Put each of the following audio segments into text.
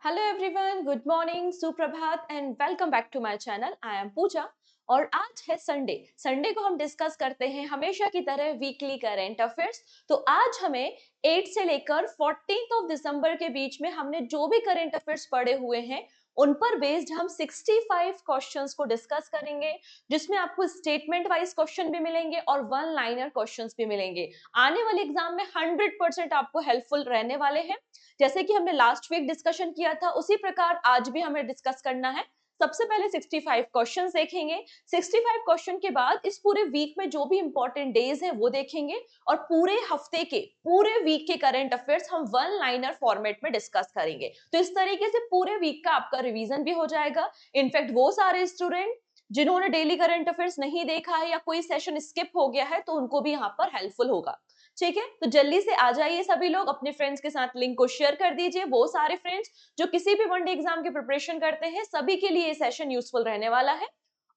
Hello everyone, good morning, सुप्रभात and welcome back to my channel. I am Pooja और आज है संडे। संडे को हम डिस्कस करते हैं हमेशा की तरह वीकली करंट अफेयर्स। तो आज हमें 8 से लेकर 14 ऑफ दिसंबर के बीच में हमने जो भी करंट अफेयर्स पढ़े हुए हैं उन पर बेस्ड हम 65 क्वेश्चंस को डिस्कस करेंगे, जिसमें आपको स्टेटमेंट वाइज क्वेश्चन भी मिलेंगे और वन लाइनर क्वेश्चंस भी मिलेंगे। आने वाले एग्जाम में 100% आपको हेल्पफुल रहने वाले हैं। जैसे कि हमने लास्ट वीक डिस्कशन किया था उसी प्रकार आज भी हमें डिस्कस करना है। सबसे पहले 65 क्वेश्चंस देखेंगे। 65 क्वेश्चन के बाद इस पूरे वीक में जो भी इंपॉर्टेंट डेज है वो देखेंगे और पूरे हफ्ते के पूरे वीक के करंट अफेयर्स हम वन लाइनर फॉर्मेट में डिस्कस करेंगे। तो इस तरीके से पूरे वीक का आपका रिवीजन भी हो जाएगा। इनफैक्ट वो सारे स्टूडेंट जिन्होंने डेली करंट अफेयर्स नहीं देखा है या कोई सेशन स्किप हो गया है तो उनको भी यहाँ पर हेल्पफुल होगा। ठीक है, तो जल्दी से आ जाइए सभी लोग, अपने फ्रेंड्स के साथ लिंक को शेयर कर दीजिए। वो सारे फ्रेंड्स जो किसी भी वनडे एग्जाम की प्रिपरेशन करते हैं सभी के लिए ये सेशन यूजफुल रहने वाला है।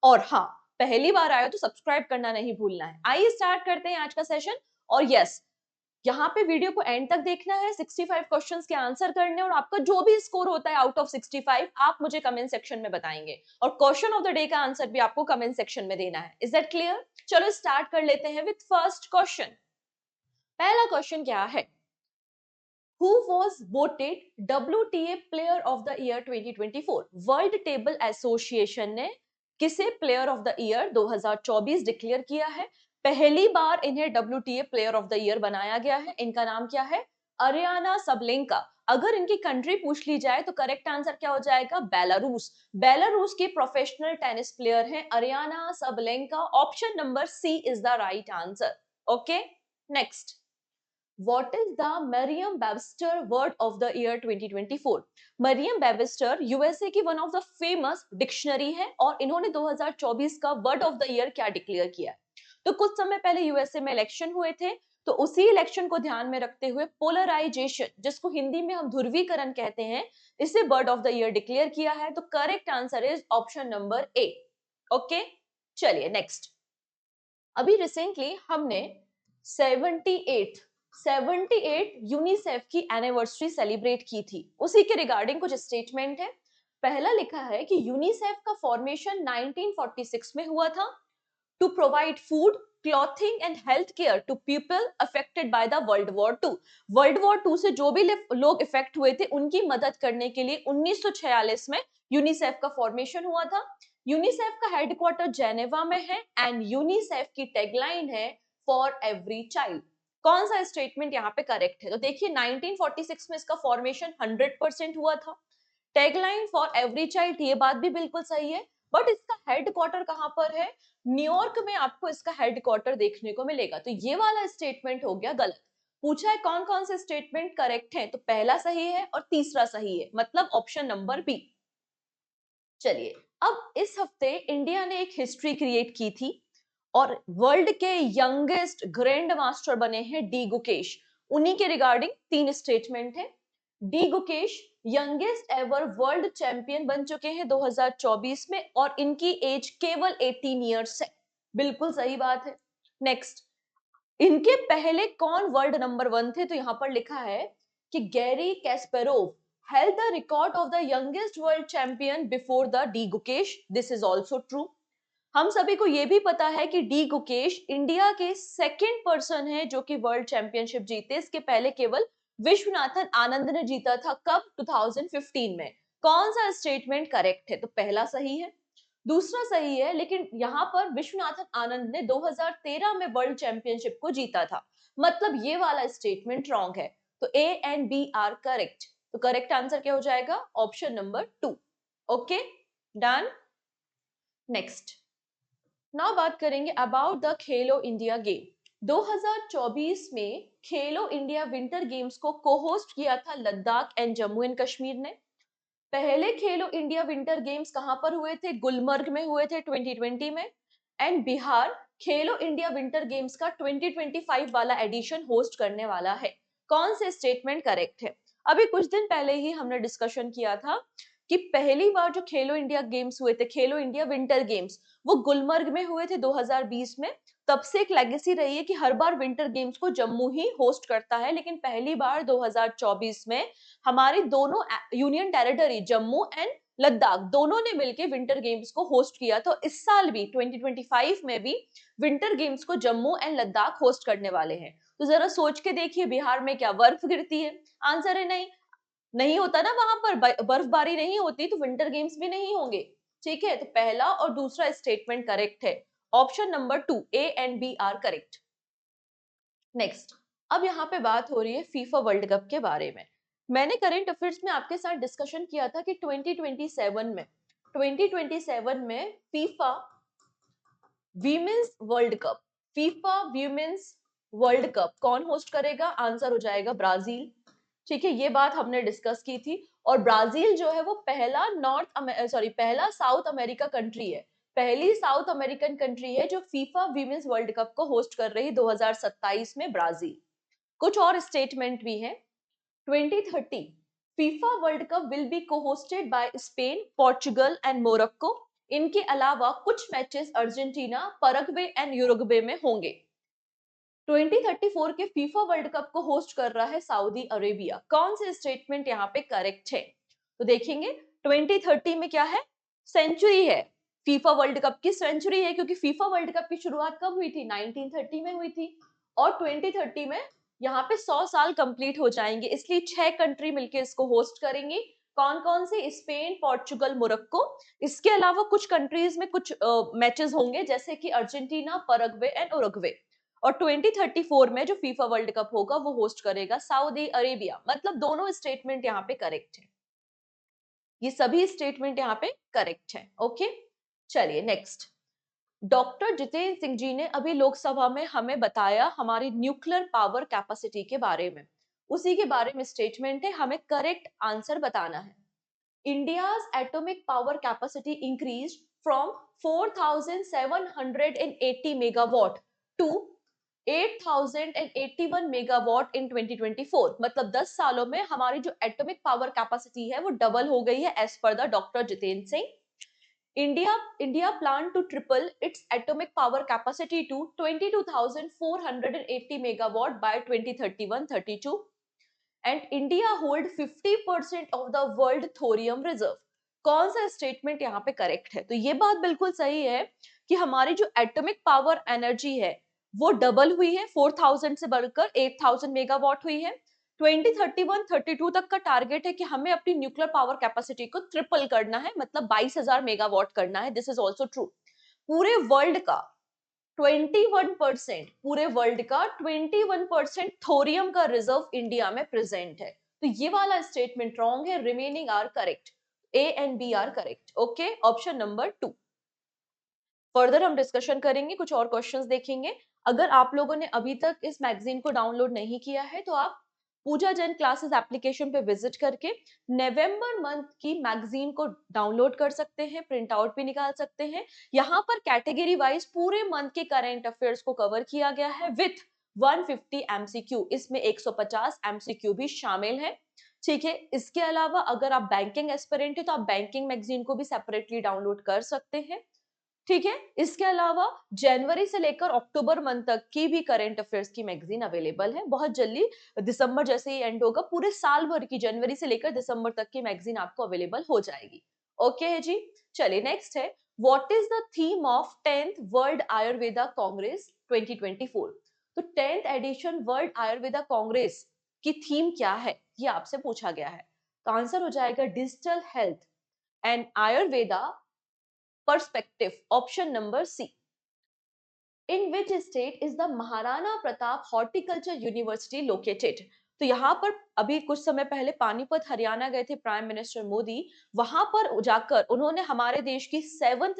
और हाँ, पहली बार आए तो सब्सक्राइब करना नहीं भूलना है। आइए स्टार्ट करते हैं आज का सेशन। और यस, यहाँ पे वीडियो को एंड तक देखना है, 65 क्वेश्चंस के आंसर करने और आपका जो भी स्कोर होता है आउट ऑफ 65 आप मुझे कमेंट सेक्शन में बताएंगे और क्वेश्चन ऑफ द डे का आंसर भी आपको कमेंट सेक्शन में देना है। Is that clear? चलो स्टार्ट कर लेते हैं विद फर्स्ट क्वेश्चन। पहला क्वेश्चन क्या है? Who was voted WTA Player of the Year 2024? World table association ने किसे प्लेयर ऑफ द ईयर 2024 डिक्लेयर किया है? पहली बार इन्हें WTA player of the year बनाया गया है। इनका नाम क्या है? Aryna Sabalenka. अगर इनकी कंट्री पूछ ली जाए तो करेक्ट आंसर क्या हो जाएगा? बेलारूस। बेलारूस की प्रोफेशनल टेनिस प्लेयर हैं Aryna Sabalenka. Option number C is the right answer. Okay, next. What is the Merriam-Webster Word of the Year 2024? Merriam-Webster USA की one of the famous dictionary है और इन्होंने 2024 का word of the year क्या declare किया है? तो कुछ समय पहले यूएसए में इलेक्शन हुए थे, तो उसी इलेक्शन को ध्यान में रखते हुए पोलराइजेशन, जिसको हिंदी में हम ध्रुवीकरण कहते हैं, इसे word of the year declare किया है। तो correct answer is option number A. Okay, चलिए नेक्स्ट। अभी रिसेंटली हमने 78 यूनिसेफ की एनिवर्सरी सेलिब्रेट की थी, उसी के रिगार्डिंग कुछ स्टेटमेंट है। पहला लिखा है कि यूनिसेफ का फॉर्मेशन 1946 में हुआ था to provide food, clothing and health care to people affected by the world war two. World war two से जो भी लोग इफेक्ट हुए थे उनकी मदद करने के लिए 1946 में यूनिसेफ का फॉर्मेशन हुआ था। यूनिसेफ का हेडक्वार्टर जेनेवा में है एंड यूनिसेफ की टैगलाइन है फॉर एवरी चाइल्ड। कौन सा स्टेटमेंट यहाँ पे करेक्ट है? तो देखिए 1946 में इसका फॉर्मेशन 100% हुआ था। टैगलाइन फॉर एवरी चाइल्ड, ये बात भी बिल्कुल सही है, बट इसका हेडक्वार्टर कहां पर है? न्यूयॉर्क में आपको इसका हेडक्वार्टर देखने को मिलेगा। तो ये वाला स्टेटमेंट हो गया गलत। पूछा है कौन कौन से स्टेटमेंट करेक्ट है, तो पहला सही है और तीसरा सही है, मतलब ऑप्शन नंबर बी। चलिए, अब इस हफ्ते इंडिया ने एक हिस्ट्री क्रिएट की थी और वर्ल्ड के यंगेस्ट ग्रैंड मास्टर बने हैं डी गुकेश। उन्हीं के रिगार्डिंग तीन स्टेटमेंट है। D Gukesh youngest ever world champion बन चुके हैं 2024 में और इनकी एज केवल 18 इयर्स है। बिल्कुल सही बात है। नेक्स्ट, इनके पहले कौन वर्ल्ड नंबर 1 थे? तो यहां पर लिखा है कि Gary कैस्पेरोव held the record of the youngest world champion before the D Gukesh. This is also true. हम सभी को यह भी पता है कि डी गुकेश इंडिया के सेकंड पर्सन है जो कि वर्ल्ड चैंपियनशिप जीते। इसके पहले केवल विश्वनाथन आनंद ने जीता था। कब? 2015 में। कौन सा स्टेटमेंट करेक्ट है? तो पहला सही है, दूसरा सही है, लेकिन यहाँ पर विश्वनाथन आनंद ने 2013 में वर्ल्ड चैंपियनशिप को जीता था, मतलब ये वाला स्टेटमेंट रॉन्ग है। तो A and B are correct. तो करेक्ट आंसर क्या हो जाएगा? Option number 2। Okay, done. Next, now बात करेंगे about the Khelo India game. 2024 में खेलो इंडिया विंटर गेम्स को को-होस्ट किया था लद्दाख एंड जम्मू एंड कश्मीर ने। पहले खेलो इंडिया विंटर गेम्स कहां पर हुए थे? गुलमर्ग में हुए थे 2020 में। And Bihar Khelo India winter games का 2025 वाला एडिशन होस्ट करने वाला है। कौन से स्टेटमेंट करेक्ट है? अभी कुछ दिन पहले ही हमने डिस्कशन किया था कि पहली बार जो खेलो इंडिया गेम्स हुए थे, खेलो इंडिया विंटर गेम्स, वो गुलमर्ग में हुए थे 2020 में। तब से एक लेगेसी रही है कि हर बार विंटर गेम्स को जम्मू ही होस्ट करता है, लेकिन पहली बार 2024 में हमारी दोनों union territory Jammu and Ladakh दोनों ने मिलकर विंटर गेम्स को होस्ट किया। तो इस साल भी 2025 में भी विंटर गेम्स को जम्मू एंड लद्दाख होस्ट करने वाले हैं। तो जरा सोच के देखिए, बिहार में क्या बर्फ गिरती है? आंसर है नहीं। नहीं होता ना वहां पर, बर्फबारी नहीं होती तो विंटर गेम्स भी नहीं होंगे। ठीक है, तो पहला और दूसरा स्टेटमेंट करेक्ट है। Option number 2 A and B are correct. Next, अब यहाँ पे बात हो रही है फीफा वर्ल्ड कप के बारे में। मैंने करंट अफेयर्स में आपके साथ डिस्कशन किया था कि 2027 में FIFA women's World cup, FIFA women's World cup कौन होस्ट करेगा? आंसर हो जाएगा ब्राजील। ठीक है, ये बात हमने डिस्कस की थी। और ब्राजील जो है वो पहला साउथ अमेरिका कंट्री है, पहली साउथ अमेरिकन कंट्री है जो फीफा वीमेंस वर्ल्ड कप को होस्ट कर रही है 2027 में ब्राजील। कुछ और स्टेटमेंट भी है। 2030 FIFA World Cup will be co-hosted by Spain, Portugal and Morocco. इनके अलावा कुछ matches Argentina, Paraguay and Uruguay में होंगे। 2034 के फीफा वर्ल्ड कप को होस्ट कर रहा है सऊदी अरेबिया। कौन से स्टेटमेंट यहाँ पे करेक्ट है? तो देखेंगे 2030 में क्या है? सेंचुरी है, फीफा वर्ल्ड कप की सेंचुरी है, क्योंकि फीफा वर्ल्ड कप की शुरुआत कब हुई थी? 1930 में हुई थी। और 2030 में यहाँ पे 100 साल कंप्लीट हो जाएंगे, इसलिए 6 कंट्री मिलकर इसको होस्ट करेंगी। कौन कौन सी? Spain, Portugal, Morocco. इसके अलावा कुछ कंट्रीज में कुछ मैचेस होंगे, जैसे कि अर्जेंटीना, पैराग्वे एंड उरुग्वे। और 2034 में जो फीफा वर्ल्ड कप होगा वो होस्ट करेगा सऊदी अरेबिया। मतलब दोनों स्टेटमेंट यहाँ पे करेक्ट है, ये सभी स्टेटमेंट यहाँ पे करेक्ट है। ओके, चलिए नेक्स्ट। डॉक्टर जितेंद्र सिंह जी ने अभी लोकसभा में हमें बताया हमारी न्यूक्लियर पावर कैपेसिटी के बारे में, उसी के बारे में स्टेटमेंट है, हमें करेक्ट आंसर बताना है। India's atomic power capacity increased from 4,780 megawatt to 8,081 megawatt in 2024। मतलब 10 सालों में हमारी जो एटॉमिक पावर कैपेसिटी है वो डबल हो गई है as per the doctor Jitendra Singh. India plan to triple its atomic power capacity to 22,480 megawatt by 2031-32। And India hold 50% of the world thorium reserve. कौन सा स्टेटमेंट यहाँ पे करेक्ट है? तो ये बात बिल्कुल सही है कि हमारी जो एटॉमिक पावर एनर्जी है वो डबल हुई है, 4000 से बढ़कर 8000 मेगावाट हुई है। 2031-32 तक का टारगेट है कि हमें अपनी न्यूक्लियर पावर कैपेसिटी को ट्रिपल करना है, मतलब 22,000 मेगावाट करना है। This is also true. पूरे वर्ल्ड का 21%, पूरे वर्ल्ड का 21% थोरियम का रिजर्व इंडिया में प्रेजेंट है। तो ये वाला स्टेटमेंट रॉन्ग है, remaining are correct, A and B are correct. Okay, option number 2। Further हम डिस्कशन करेंगे, कुछ और क्वेश्चंस देखेंगे। अगर आप लोगों ने अभी तक इस मैगजीन को डाउनलोड नहीं किया है तो आप पूजा जैन क्लासेस एप्लीकेशन पे विजिट करके नवंबर मंथ की मैगजीन को डाउनलोड कर सकते हैं, प्रिंट आउट भी निकाल सकते हैं। यहाँ पर कैटेगरी वाइज पूरे मंथ के करंट अफेयर्स को कवर किया गया है विथ 150 एमसीक्यू, इसमें 150 एमसीक्यू भी शामिल है। ठीक है, इसके अलावा अगर आप बैंकिंग एस्पिरेंट है तो आप बैंकिंग मैगजीन को भी सेपरेटली डाउनलोड कर सकते हैं। ठीक है, इसके अलावा जनवरी से लेकर अक्टूबर मंथ तक की भी करंट अफेयर्स की मैगजीन अवेलेबल है। बहुत जल्दी दिसंबर जैसे ही एंड होगा, पूरे साल भर की जनवरी से लेकर दिसंबर तक की मैगजीन आपको अवेलेबल हो जाएगी। ओके है जी, चलिए नेक्स्ट है, what is the theme of 10th world Ayurveda Congress 2024? तो 10th addition world Ayurveda Congress की थीम क्या है, ये आपसे पूछा गया है। तो आंसर हो जाएगा digital health and Ayurveda perspective, option number C। In which state is the Maharana Pratap horticulture university located? तो यहाँ पर अभी कुछ समय पहले पानीपत हरियाणा गए थे प्राइम मिनिस्टर मोदी, वहां पर जाकर उन्होंने हमारे देश की 7th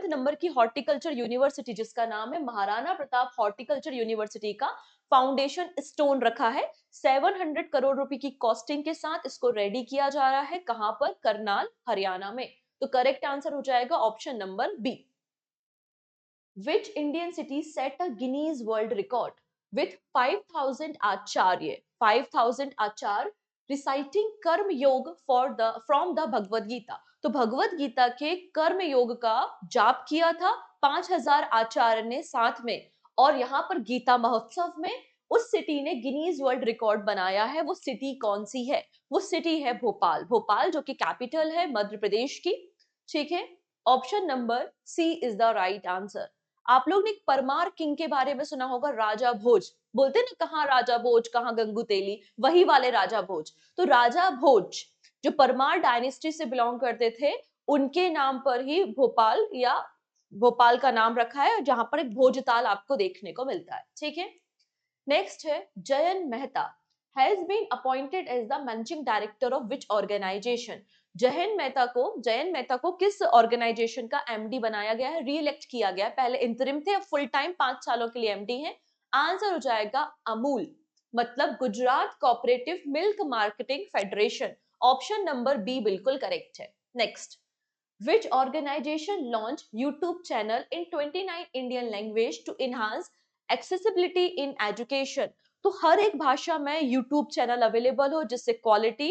नंबर की हॉर्टिकल्चर यूनिवर्सिटी, जिसका नाम है महाराणा प्रताप हॉर्टिकल्चर यूनिवर्सिटी का फाउंडेशन स्टोन रखा है। 700 करोड़ रुपए की कॉस्टिंग के साथ इसको रेडी किया जा रहा है। कहां पर? करनाल, हरियाणा में। तो करेक्ट आंसर हो जाएगा option number B. Which Indian city set a Guinness World Record with 5,000 acharya? 5,000 Acharya reciting कर्म योग फ्रॉम द भगवत गीता। तो भगवत गीता के कर्म योग का जाप किया था 5000 आचार्य ने साथ में। और यहाँ पर गीता महोत्सव में उस सिटी ने गिनीज वर्ल्ड रिकॉर्ड बनाया है। वो सिटी कौन सी है? वो सिटी है भोपाल। भोपाल जो कि कैपिटल है मध्य प्रदेश की। ठीक है, option number C is the right answer. आप लोग ने परमार किंग के बारे में सुना होगा, राजा भोज। बोलते ना कहाँ राजा भोज कहाँ गंगू तेली, वही वाले राजा भोज। तो राजा भोज जो परमार डायनेस्टी से बिलोंग करते थे, उनके नाम पर ही भोपाल या भोपाल का नाम रखा है, जहां पर एक भोजताल आपको देखने को मिलता है। ठीक है, नेक्स्ट है Jayan Mehta has been appointed as the managing director of which organisation. Jayan Mehta को किस ऑर्गेनाइजेशन का एमडी बनाया गया है, री इलेक्ट किया गया है? पहले इंटरिम थे, अब फुल टाइम 5 सालों के लिए एमडी है। आंसर हो जाएगा अमूल, मतलब Gujarat cooperative milk marketing federation. Option number B बिल्कुल करेक्ट है। Next, which organization launched YouTube channel in 29 Indian language to enhance accessibility in education। तो हर एक भाषा में YouTube चैनल अवेलेबल हो जिससे क्वालिटी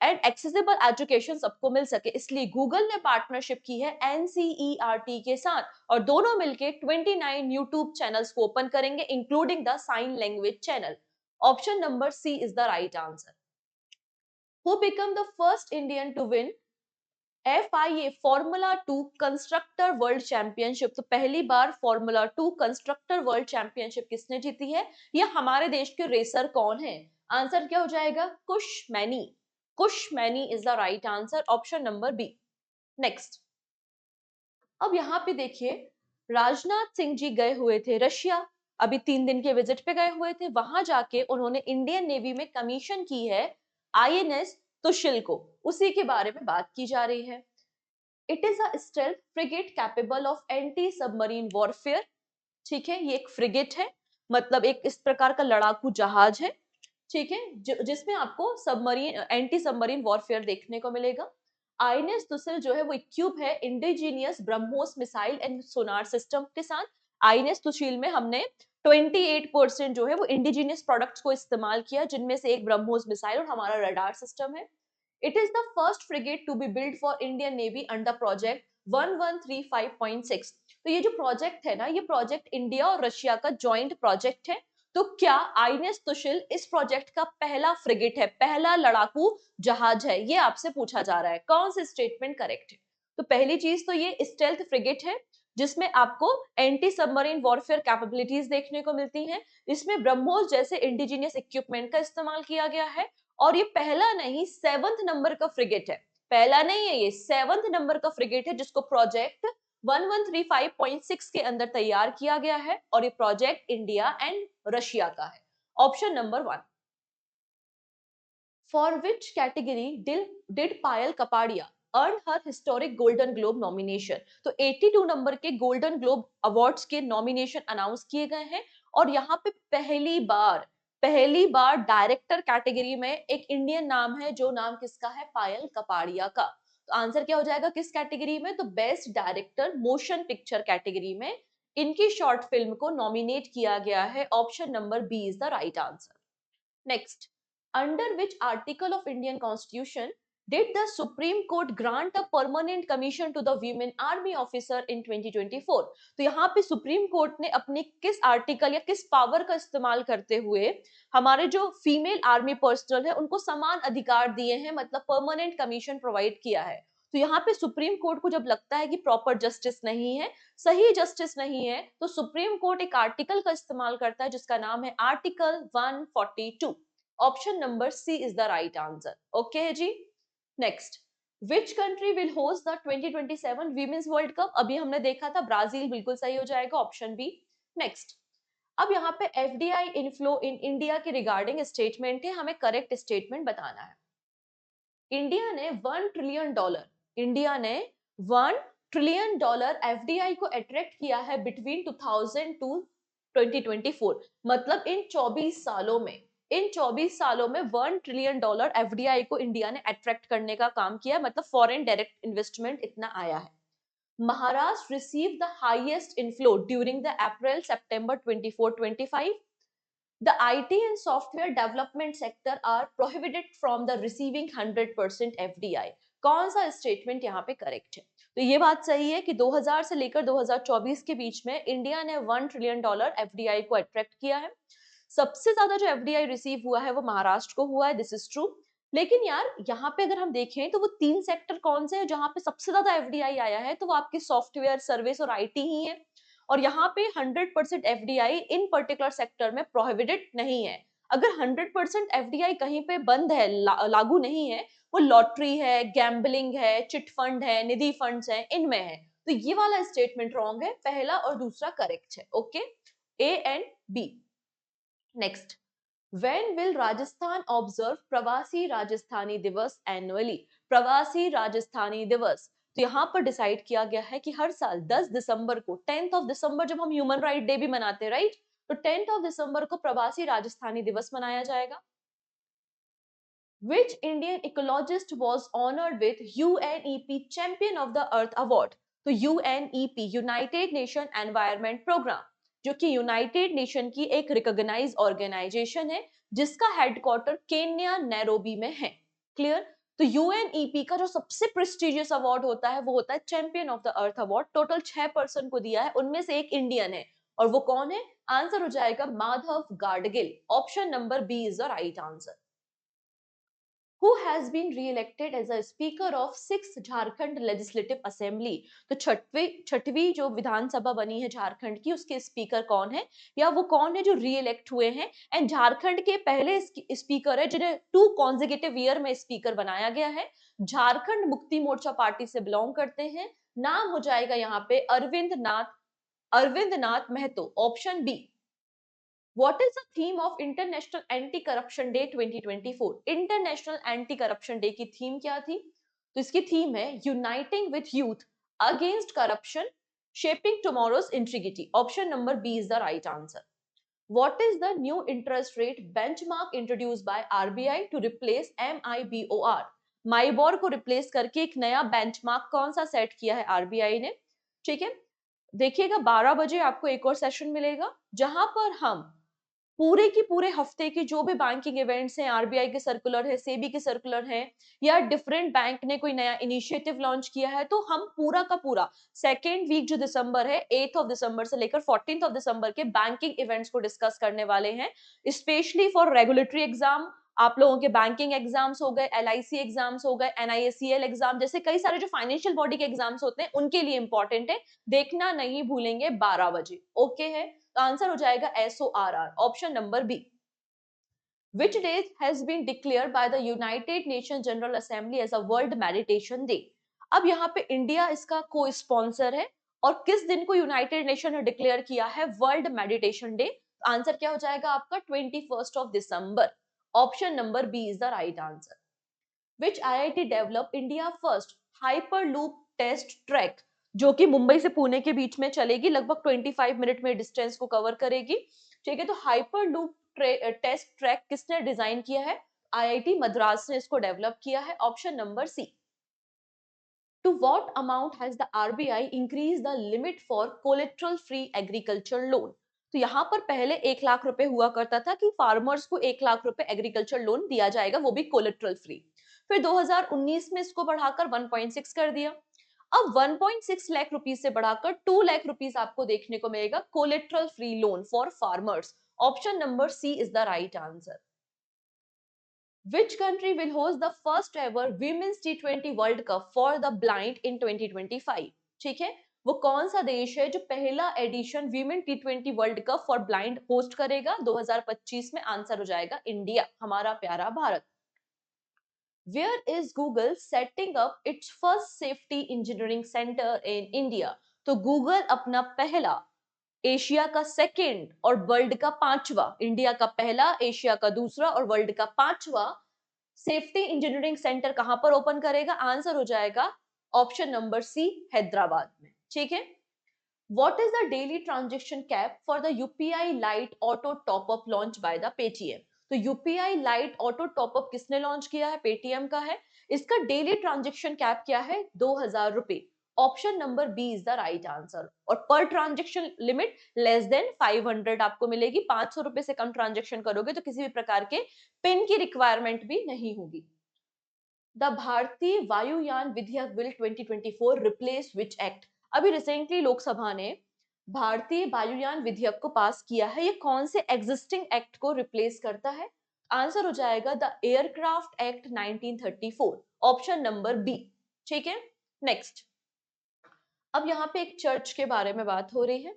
एंड एक्सेसिबल एजुकेशन सबको मिल सके, इसलिए गूगल ने पार्टनरशिप की है NCERT के साथ और दोनों मिलके 29 YouTube चैनल्स को ओपन करेंगे including the sign language channel. Option number C is the right answer. Who became the first Indian to win FIA formula 2 constructor world championship? तो पहली बार फॉर्मूला 2 कंस्ट्रक्टर वर्ल्ड चैंपियनशिप किसने जीती है? या हमारे देश के रेसर कौन है? आंसर क्या हो जाएगा? Kush Maini. Kush Maini is the right answer, option number B. Next, अब यहाँ पे देखिए, राजनाथ सिंह जी गए हुए थे रशिया, अभी 3 दिन के विजिट पे गए हुए थे। वहां जाके उन्होंने इंडियन नेवी में कमीशन की है INS तुशिल को, उसी के बारे में बात की जा रही है। It is a stealth frigate capable of anti submarine warfare. ठीक है, ये एक फ्रिगेट है, मतलब एक इस प्रकार का लड़ाकू जहाज है। ठीक है, जिसमें आपको सबमरीन एंटी सबमरीन वॉरफेयर देखने को मिलेगा। आईएनएस तुसिल जो है वो इक्विप है indigenous BrahMos missile and sonar system के साथ। आईएनएस तुशिल में हमने 28% जो है वो इंडिजीनियस प्रोडक्ट्स को इस्तेमाल किया, जिनमें से एक ब्रह्मोस मिसाइल और हमारा रडार सिस्टम है। It is the first frigate to be built for Indian Navy under project 1135.6। तो ये जो प्रोजेक्ट है ना, ये प्रोजेक्ट इंडिया और रशिया का जॉइंट प्रोजेक्ट है। तो क्या आईएनएस तुशिल इस प्रोजेक्ट का पहला फ्रिगेट है, पहला लड़ाकू जहाज है? ये आपसे पूछा जा रहा है, कौन सा स्टेटमेंट करेक्ट है? तो पहली चीज तो ये स्टेल्थ फ्रिगेट है, जिसमें आपको एंटी सबमरीन वॉरफेयर कैपेबिलिटीज देखने को मिलती हैं। इसमें ब्रह्मोस जैसे इंडिजीनियस इक्विपमेंट का इस्तेमाल किया गया है। और ये पहला नहीं 7th नंबर का फ्रिगेट है, पहला नहीं है, ये 7th नंबर का फ्रिगेट है जिसको प्रोजेक्ट 1135.6 के अंदर तैयार किया गया है, और ये प्रोजेक्ट इंडिया एंड रशिया का है। Option number 1। For which category did Payal Kapadia earn her historic golden globe nomination? तो 82 नंबर के गोल्डन ग्लोब अवार्ड्स के नॉमिनेशन अनाउंस किए गए हैं, और यहाँ पे पहली बार डायरेक्टर कैटेगरी में एक इंडियन नाम है, जो नाम किसका है? पायल कपाड़िया का। तो आंसर क्या हो जाएगा किस कैटेगरी में? तो best director motion picture category में इनकी शॉर्ट फिल्म को नॉमिनेट किया गया है। Option number B is the right answer. Next, under which article of Indian Constitution did the Supreme Court grant a permanent commission to the women army officer in 2024? तो यहाँ पे supreme court ने अपने किस article या किस power का इस्तेमाल करते हुए हमारे जो फीमेल आर्मी पर्सनल है उनको समान अधिकार दिए हैं, मतलब परमानेंट कमीशन प्रोवाइड किया है। तो यहाँ पे सुप्रीम कोर्ट को जब लगता है कि प्रॉपर जस्टिस नहीं है, सही जस्टिस नहीं है, तो सुप्रीम कोर्ट एक आर्टिकल का इस्तेमाल करता है जिसका नाम है article 142। Option number C is the right answer. Okay है जी। Next, which country will host the 2027 women's World Cup? अभी हमने देखा था ब्राजील, बिल्कुल सही हो जाएगा, ऑप्शन बी। नेक्स्ट, अब यहाँ पे एफडीआई इनफ्लो इन इंडिया के रिगार्डिंग स्टेटमेंट है, हमें करेक्ट स्टेटमेंट बताना है। इंडिया ने $1 ट्रिलियन एफडीआई को अट्रैक्ट किया है बिटवीन 2000 टू 2024। मतलब इन 24 सालों में $1 ट्रिलियन एफडीआई को इंडिया ने अट्रैक्ट करने का काम किया, मतलब फॉरेन डायरेक्ट इन्वेस्टमेंट इतना आया है। Maharashtra receive the highest inflow during the April September 24-25। The IT and software development sector are prohibited from the receiving 100% FDI. कौन सा स्टेटमेंट यहाँ पे करेक्ट है? तो ये बात सही है कि 2000 से लेकर 2024 के बीच में इंडिया ने $1 ट्रिलियन FDI को अट्रैक्ट किया है। सबसे ज्यादा जो FDI रिसीव हुआ है वो महाराष्ट्र को हुआ है, दिस इज ट्रू। लेकिन यार यहाँ पे अगर हम देखें तो वो 3 सेक्टर कौन से हैं जहां पे सबसे ज्यादा FDI आया है, तो वो आपके सॉफ्टवेयर, सर्विस और IT ही है। और यहाँ पे 100% एफडीआई इन पर्टिकुलर सेक्टर में प्रोहिबिटेड नहीं है। अगर 100% एफडीआई कहीं पे बंद है, लागू नहीं है, वो लॉटरी है, गैम्बलिंग है, चिट फंड है, निधि फंड्स है, इनमें है। तो ये वाला स्टेटमेंट रॉन्ग है, पहला और दूसरा करेक्ट है। Okay, A and B. Next, When will Rajasthan observe प्रवासी राजस्थानी दिवस एनुअली? प्रवासी राजस्थानी दिवस तो यहाँ पर डिसाइड किया गया है कि हर साल 10 दिसंबर को, 10th ऑफ दिसंबर, जब हम ह्यूमन राइट डे भी मनाते हैं, राइट, तो 10th ऑफ दिसंबर को प्रवासी राजस्थानी दिवस मनाया जाएगा। Which Indian ecologist was honored with UNEP Champion of the Earth Award? तो UNEP United Nation environment Programme, जो कि यूनाइटेड नेशन की एक रिकॉग्नाइज ऑर्गेनाइजेशन है जिसका हेडक्वार्टर केन्या नैरोबी में है। क्लियर? तो यूएनईपी का जो सबसे प्रेस्टिजियस अवार्ड होता है वो होता है champion of the earth award. Total 6 person को दिया है, उनमें से एक इंडियन है, और वो कौन है? आंसर हो जाएगा Madhav Gadgil. Option number B is the right answer. Who has been re-elected as a speaker of 6th Jharkhand legislative assembly? तो छठवीं जो विधानसभा बनी है झारखंड की, उसके स्पीकर कौन है, या वो कौन है जो री-इलेक्ट हुए हैं? एंड झारखंड के पहले स्पीकर है जिन्हें 2 कॉन्जिक्यूटिव ईयर में स्पीकर बनाया गया है, झारखंड मुक्ति मोर्चा पार्टी से बिलोंग करते हैं। नाम हो जाएगा यहाँ पे Arvind Nath Mahato. Option B. What is the theme of International Anti-Corruption Day 2024? International Anti-Corruption Day की थीम क्या थी? तो इसकी थीम है Uniting with Youth Against Corruption, Shaping Tomorrow's Integrity. Option number B is the right answer. What is the new interest rate benchmark introduced by RBI to replace MIBOR? माइबोर को replace करके एक नया benchmark कौन सा set किया है RBI ने? ठीक है, देखिएगा 12 बजे आपको एक और सेशन मिलेगा जहां पर हम पूरे की पूरे हफ्ते की जो भी बैंकिंग इवेंट्स हैं, आरबीआई के सर्कुलर है, सेबी के सर्कुलर है, या डिफरेंट बैंक ने कोई नया इनिशिएटिव लॉन्च किया है, तो हम पूरा का पूरा सेकेंड वीक जो दिसंबर है, 8th ऑफ दिसंबर से लेकर 14th ऑफ दिसंबर के बैंकिंग इवेंट्स को डिस्कस करने वाले हैं, स्पेशली फॉर रेगुलेटरी एग्जाम। आप लोगों के बैंकिंग एग्जाम्स हो गए, एलआईसी एग्जाम्स हो गए, एनआईएसीएल एग्जाम, जैसे कई सारे जो फाइनेंशियल बॉडी के एग्जाम्स होते हैं, उनके लिए इंपॉर्टेंट है, देखना नहीं भूलेंगे 12 बजे। ओके है, तो आंसर हो जाएगा SORR, option number B. Which day has been declared by the United Nations General Assembly as a World Meditation Day? अब यहाँ पे इंडिया इसका को स्पॉन्सर है, और किस दिन को यूनाइटेड नेशन ने डिक्लेयर किया है वर्ल्ड मेडिटेशन डे? आंसर क्या हो जाएगा आपका? 21st of December. Option number B is the right answer. Which IIT develop India first Hyperloop test track, जो कि मुंबई से पुणे के बीच में चलेगी, लगभग 25 मिनट में डिस्टेंस को कवर करेगी। ठीक है, तो हाइपरलूप टेस्ट ट्रैक किसने डिजाइन किया है? आईआईटी मद्रास ने इसको डेवलप किया है। Option number C. To what amount has the RBI increased the limit for collateral free agriculture loan? तो यहाँ पर पहले 1 लाख रुपए हुआ करता था कि फार्मर्स को 1 लाख रुपए एग्रीकल्चर लोन दिया जाएगा, वो भी कोलेट्रल फ्री। फिर 2019 में इसको बढ़ाकर 1.6 कर दिया। अब 1.6 लाख रुपीस से बढ़ाकर 2 लाख रुपीस आपको देखने को मिलेगा collateral free loan for farmers. Option number C is the right answer. Which country will host the first ever Women's T20 World Cup for the Blind in 2025? ठीक है, वो कौन सा देश है जो पहला edition women T20 world cup for blind host करेगा 2025 में? आंसर हो जाएगा इंडिया, हमारा प्यारा Bharat. Where is Google setting up its first safety engineering center in India? तो गूगल अपना पहला, एशिया का सेकंड और वर्ल्ड का 5वां, इंडिया का पहला, एशिया का दूसरा और वर्ल्ड का 5वां सेफ्टी इंजीनियरिंग सेंटर कहां पर ओपन करेगा? आंसर हो जाएगा ऑप्शन नंबर सी, हैदराबाद में। ठीक है, what is the daily transaction cap for the UPI light auto top up launch by the Paytm? तो यूपीआई लाइट ऑटो टॉपअप किसने लॉन्च किया है? पेटीएम का है। इसका डेली ट्रांजैक्शन कैप क्या है? 2000 रुपए। Option number B is the right answer. और पर ट्रांजेक्शन लिमिट लेस देन 500 आपको मिलेगी। 500 रुपए से कम ट्रांजेक्शन करोगे तो किसी भी प्रकार के पिन की रिक्वायरमेंट भी नहीं होगी। द भारतीय वायुयान विधेयक बिल 2024 रिप्लेस विच एक्ट? अभी रिसेंटली लोकसभा ने भारतीय वायुयान विधेयक को पास किया है। ये कौन से एग्जिस्टिंग एक्ट को रिप्लेस करता है? आंसर हो जाएगा the aircraft act 1934, option number B. ठीक है, नेक्स्ट। अब यहाँ पे एक चर्च के बारे में बात हो रही है।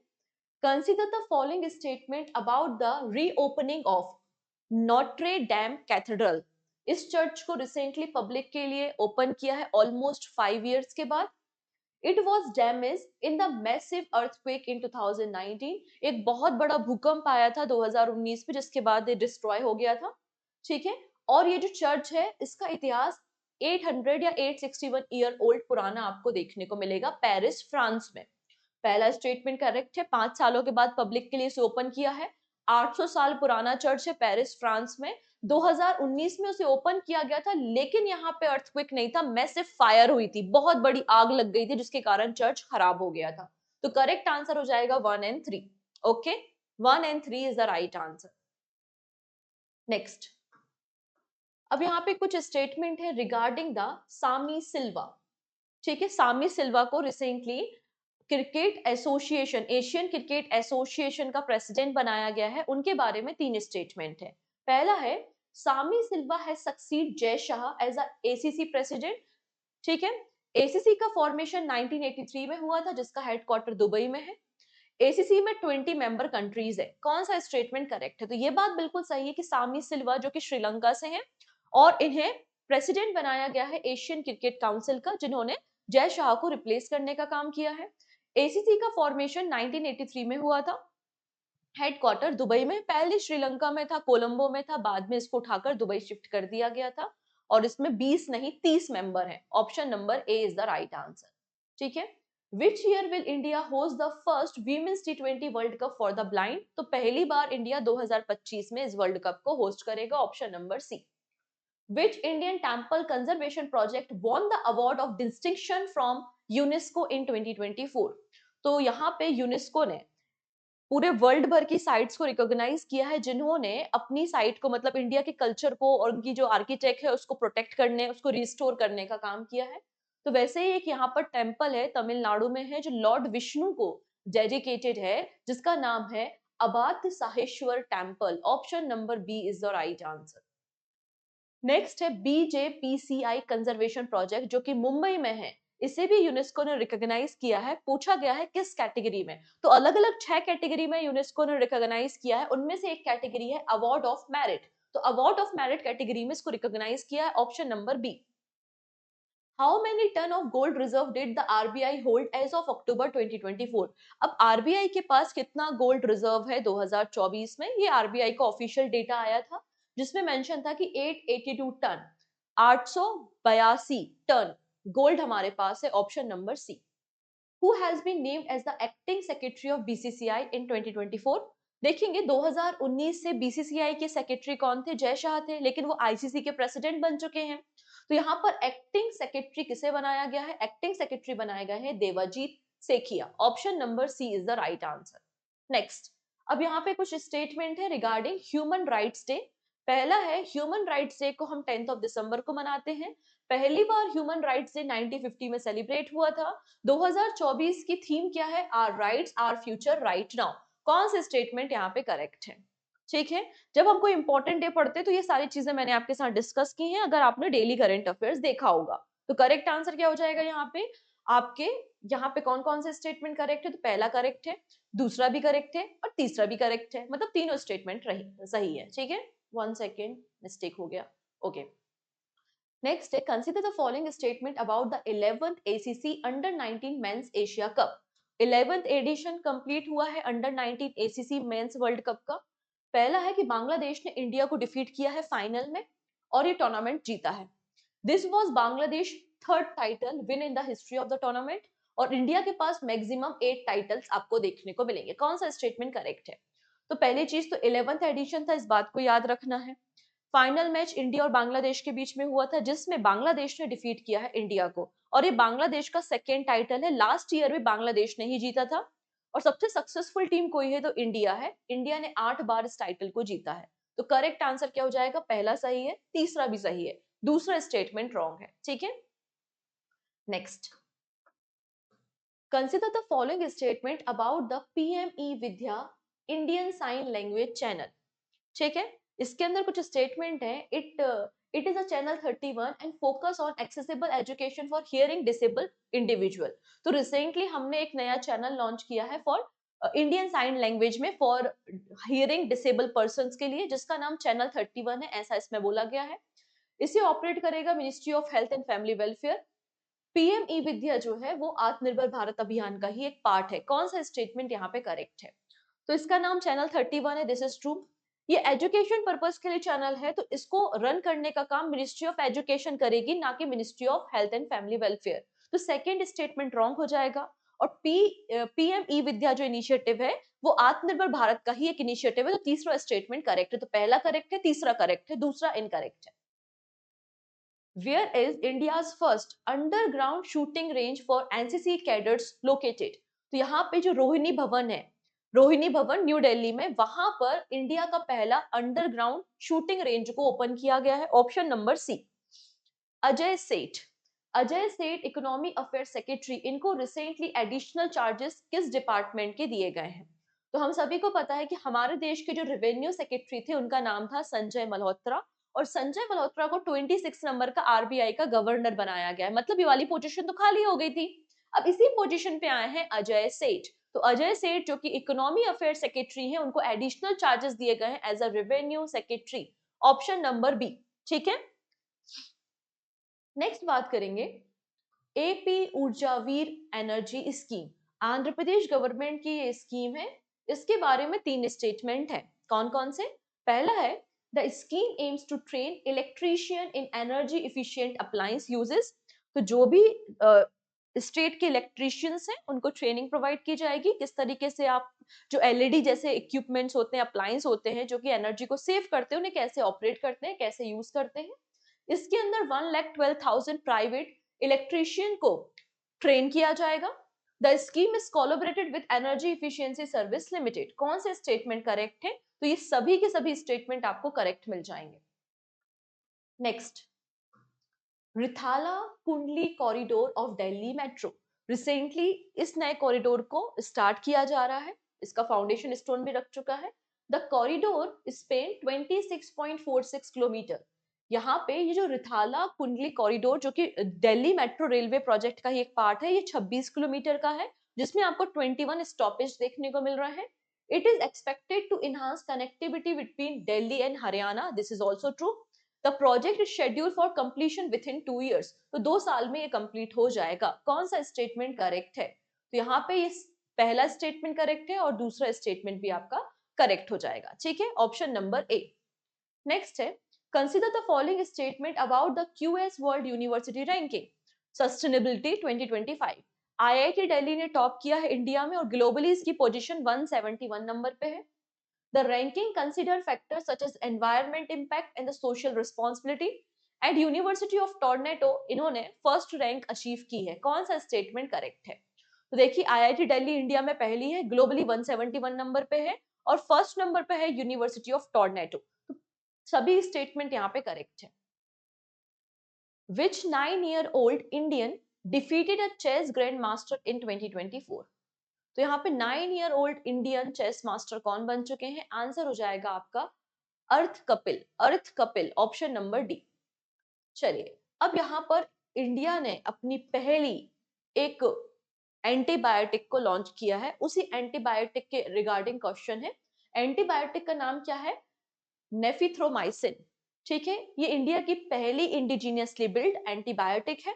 Consider the following statement about the reopening of Notre dam cathedral. इस चर्च को रिसेंटली पब्लिक के लिए ओपन किया है ऑलमोस्ट 5 years के बाद। It was damage in the massive earthquake इन 2019। एक बहुत बड़ा भूकंप आया था 2019 में, जिसके बाद ये डिस्ट्रॉय हो गया था। ठीक है, और ये जो चर्च है इसका इतिहास 800 या 861 ईयर ओल्ड पुराना आपको देखने को मिलेगा पेरिस फ्रांस में। पहला स्टेटमेंट करेक्ट है। 5 सालों के बाद पब्लिक के लिए इसे ओपन किया है। 800 साल पुराना चर्च है पेरिस फ्रांस में। 2019 में उसे ओपन किया गया था, लेकिन यहाँ पे अर्थक्वेक नहीं था, मैसिव फायर हुई थी, बहुत बड़ी आग लग गई थी जिसके कारण चर्च खराब हो गया था। तो करेक्ट आंसर हो जाएगा 1 and 3। Okay, 1 and 3 is the right answer. Next, अब यहाँ पे कुछ स्टेटमेंट है रिगार्डिंग द सामी सिल्वा। ठीक है, सामी सिल्वा को recently cricket association, Asian cricket association का प्रेसिडेंट बनाया गया है। उनके बारे में 3 स्टेटमेंट है। पहला है सामी सिल्वा has succeed Jay Shah as a ACC president. ठीक है, एसीसी का फॉर्मेशन 1983 में हुआ था, जिसका हेडक्वार्टर दुबई में है। एसीसी में 20 मेंबर कंट्रीज है। कौन सा स्टेटमेंट करेक्ट है? तो ये बात बिल्कुल सही है कि सामी सिल्वा जो कि श्रीलंका से हैं और इन्हें प्रेसिडेंट बनाया गया है एशियन क्रिकेट काउंसिल का, जिन्होंने जय शाह को रिप्लेस करने का काम किया है। एसीसी का फॉर्मेशन 1983 में हुआ था, हेडक्वार्टर दुबई में। पहले श्रीलंका में था, कोलंबो में था, बाद में इसको उठाकर दुबई शिफ्ट कर दिया गया था। और इसमें 20 नहीं 30 मेंबर हैं। Option number A is the right answer. ठीक है, which year will India host the first women's T20 world cup for the blind? तो पहली बार इंडिया 2025 में इस वर्ल्ड कप को होस्ट करेगा। Option number C. Which Indian temple conservation project won the award of distinction from UNESCO in 2024? तो यहाँ पे यूनेस्को ने पूरे वर्ल्ड भर की साइट्स को रिकॉग्नाइज किया है जिन्होंने अपनी साइट को, मतलब इंडिया के कल्चर को और उनकी जो आर्किटेक्ट है उसको प्रोटेक्ट करने, उसको रिस्टोर करने का काम किया है। तो वैसे ही एक यहाँ पर टेम्पल है तमिलनाडु में है जो लॉर्ड विष्णु को डेडिकेटेड है, जिसका नाम है अबात साहेश्वर temple. Option number B is the right answer. Next है BJPCI कंजर्वेशन प्रोजेक्ट, जो कि मुंबई में है। इसे भी यूनेस्को ने रिकॉग्नाइज किया है। पूछा गया है किस कैटेगरी में, तो अलग अलग 6 कैटेगरी में यूनेस्को ने रिकॉग्नाइज किया है। उनमें से एक कैटेगरी है अवार्ड ऑफ मेरिट। तो अवार्ड ऑफ मेरिट कैटेगरी में इसको रिकॉग्नाइज किया है। Option number B. How many ton of gold reserve did the RBI hold as of October 2024? अब आरबीआई के पास कितना गोल्ड रिजर्व है 2024 में? ये आरबीआई का ऑफिशियल डेटा आया था, जिसमें मेंशन था कि 882 टन, 882 टन गोल्ड हमारे पास है। Option number C. Who has been named as the acting secretary of BCCI in 2024? देखेंगे 2019 से बीसीसीआई के सेक्रेटरी कौन थे? जय शाह थे, लेकिन वो आईसीसी के प्रेसिडेंट बन चुके हैं। तो यहाँ पर एक्टिंग सेक्रेटरी किसे बनाया गया है? एक्टिंग सेक्रेटरी बनाया गया है Devajit Saikia. Option number C is the right answer. Next, अब यहाँ पे कुछ स्टेटमेंट है रिगार्डिंग ह्यूमन राइट्स डे। पहला है ह्यूमन राइट्स डे को हम 10th ऑफ दिसंबर को मनाते हैं। पहली बार ह्यूमन राइट्स डे 1950 में सेलिब्रेट हुआ था। 2024 की थीम क्या है? Our rights our future right now. कौन से स्टेटमेंट यहाँ पे करेक्ट है? ठीक है, जब हम कोई इंपॉर्टेंट डे पढ़ते हैं तो ये सारी चीजें मैंने आपके साथ डिस्कस की हैं, अगर आपने डेली करंट अफेयर्स देखा होगा। तो करेक्ट आंसर क्या हो जाएगा यहाँ पे? आपके यहाँ पे कौन कौन से स्टेटमेंट करेक्ट है? तो पहला करेक्ट है, दूसरा भी करेक्ट है और तीसरा भी करेक्ट है, मतलब तीनों स्टेटमेंट सही है। ठीक है, 1 सेकेंड, मिस्टेक हो गया। ओके, नेक्स्ट है consider the following statement about the 11th ACC under 19 men's Asia cup. 11th edition complete हुआ है under 19 ACC men's world cup का। पहला है कि बांग्लादेश ने इंडिया को डिफीट किया है फाइनल में और ये टूर्नामेंट जीता है। This was Bangladesh third title win in the history of the tournament, और इंडिया के पास मैक्सिमम 8 टाइटल्स आपको देखने को मिलेंगे। कौन सा स्टेटमेंट करेक्ट है? तो पहली चीज तो 11th एडिशन था, इस बात को याद रखना है। फाइनल मैच इंडिया और बांग्लादेश के बीच में हुआ था, जिसमें बांग्लादेश ने डिफीट किया है इंडिया को, और ये बांग्लादेश का सेकेंड टाइटल है। लास्ट ईयर भी बांग्लादेश ने ही जीता था। और सबसे सक्सेसफुल टीम कोई है तो इंडिया है। इंडिया ने 8 बार इस टाइटल को जीता है। तो करेक्ट आंसर क्या हो जाएगा? पहला सही है, तीसरा भी सही है, दूसरा स्टेटमेंट रॉन्ग है। ठीक है, next, consider the following statement about the PM e Vidya Indian sign language channel. ठीक है, इसके अंदर कुछ स्टेटमेंट है। It is a channel 31 and focus on accessible education for hearing disable individual. तो रिसेंटली हमने एक नया चैनल लॉन्च किया है फॉर इंडियन साइन लैंग्वेज में फॉर हियरिंग डिसेबल पर्सन के लिए, जिसका नाम चैनल 31 है, ऐसा इसमें बोला गया है। इसे ऑपरेट करेगा ministry of health and family welfare. PM e Vidya जो है वो आत्मनिर्भर भारत अभियान का ही एक पार्ट है। कौन सा स्टेटमेंट यहाँ पे करेक्ट है? तो इसका नाम चैनल 31 है, दिस इज ट्रू। ये एजुकेशन पर्पस के लिए चैनल है, तो इसको रन करने का काम मिनिस्ट्री ऑफ एजुकेशन करेगी, ना कि ministry of health and family welfare. तो सेकंड स्टेटमेंट रॉन्ग हो जाएगा। और पीएम ई विद्या जो इनिशिएटिव है वो आत्मनिर्भर भारत का ही एक इनिशिएटिव है। तो तीसरा स्टेटमेंट करेक्ट है। तो पहला करेक्ट है, तीसरा करेक्ट है, दूसरा इनकरेक्ट है। Where is India's first underground shooting range for NCC cadets located? तो यहाँ पे जो रोहिणी भवन है, रोहिणी भवन न्यू दिल्ली में, वहां पर इंडिया का पहला अंडरग्राउंड शूटिंग रेंज को ओपन किया गया है। ऑप्शन नंबर सी। अजय सेठ, अजय सेठ इकोनॉमी अफेयर्स सेक्रेटरी, इनको रिसेंटली एडिशनल चार्जेस किस डिपार्टमेंट के दिए गए हैं? तो हम सभी को पता है कि हमारे देश के जो रेवेन्यू सेक्रेटरी थे उनका नाम था संजय मल्होत्रा, और संजय मल्होत्रा को 26 नंबर का आरबीआई का गवर्नर बनाया गया है। मतलब ये वाली पोजीशन तो खाली हो गई थी। अब इसी पोजीशन पे आए हैं अजय सेठ। तो अजय सेठ जो कि इकोनॉमी अफेयर सेक्रेटरी हैं, उनको एडिशनल चार्जेस दिए गए हैं as a revenue secretary. Option number B. ठीक है, नेक्स्ट बात करेंगे AP Urjaveer energy scheme. Andhra Pradesh government की ये स्कीम है। इसके बारे में 3 स्टेटमेंट है। कौन कौन से? पहला है the scheme aims to train electrician in energy efficient appliance uses. तो जो भी स्टेट के इलेक्ट्रीशियंस हैं उनको ट्रेनिंग प्रोवाइड की जाएगी, किस तरीके से आप जो एलईडी जैसे इक्विपमेंट्स होते हैं, अप्लायंस होते हैं जो कि एनर्जी को सेव करते हैं, उन्हें कैसे ऑपरेट करते हैं, कैसे यूज करते हैं। इसके अंदर 1,12,000 प्राइवेट इलेक्ट्रीशियन को ट्रेन किया जाएगा। The scheme is collaborated with energy efficiency service limited. कौन से स्टेटमेंट करेक्ट है? तो ये सभी के सभी स्टेटमेंट आपको करेक्ट मिल जाएंगे। नेक्स्ट, रिथाला कुंडली corridor of Delhi metro. Recently इस नए कॉरिडोर को स्टार्ट किया जा रहा है, इसका फाउंडेशन स्टोन भी रख चुका है। The corridor Spain 26.46 kilometre. यहाँ पे ये जो रिथाला कुंडली कॉरिडोर जो कि दिल्ली मेट्रो रेलवे प्रोजेक्ट का ही एक पार्ट है, ये 26 किलोमीटर का है, जिसमें आपको 21 स्टॉपेज देखने को मिल रहे हैं। It is expected to enhance connectivity between Delhi and Haryana, this is also true. The project is schedule for completion with in 2 years। तो 2 साल में ये कंप्लीट हो जाएगा। कौन सा स्टेटमेंट करेक्ट है? तो यहाँ पे ये पहला स्टेटमेंट करेक्ट है और दूसरा स्टेटमेंट भी आपका करेक्ट हो जाएगा। ठीक है, ऑप्शन नंबर ए। नेक्स्ट है consider the following statement about the QS world university ranking sustainability 2025। IIT Delhi ने टॉप किया है इंडिया में और ग्लोबली इसकी पोजीशन 171 नंबर पे है। The ranking consider factors such as environment impact and the social responsibility। And university of Toronto इन्होंने first rank achieve की है। कौन सा स्टेटमेंट करेक्ट है? तो देखिए आईआईटी दिल्ली इंडिया में पहली है, ग्लोबली 171 नंबर पे है, और फर्स्ट नंबर पे है यूनिवर्सिटी ऑफ टोरंटो। तो सभी स्टेटमेंट यहाँ पे करेक्ट है। Which 9-year-old Indian defeated a chess grandmaster in 2024? तो यहाँ पे 9-year-old इंडियन चेस मास्टर कौन बन चुके हैं? आंसर हो जाएगा आपका अर्थ कपिल। अर्थ कपिल, ऑप्शन नंबर डी। चलिए, अब यहाँ पर इंडिया ने अपनी पहली एक एंटीबायोटिक को लॉन्च किया है। उसी एंटीबायोटिक के रिगार्डिंग क्वेश्चन है। एंटीबायोटिक का नाम क्या है? नेफिथ्रोमाइसिन। ठीक है, ये इंडिया की पहली इंडिजीनियसली बिल्ड एंटीबायोटिक है।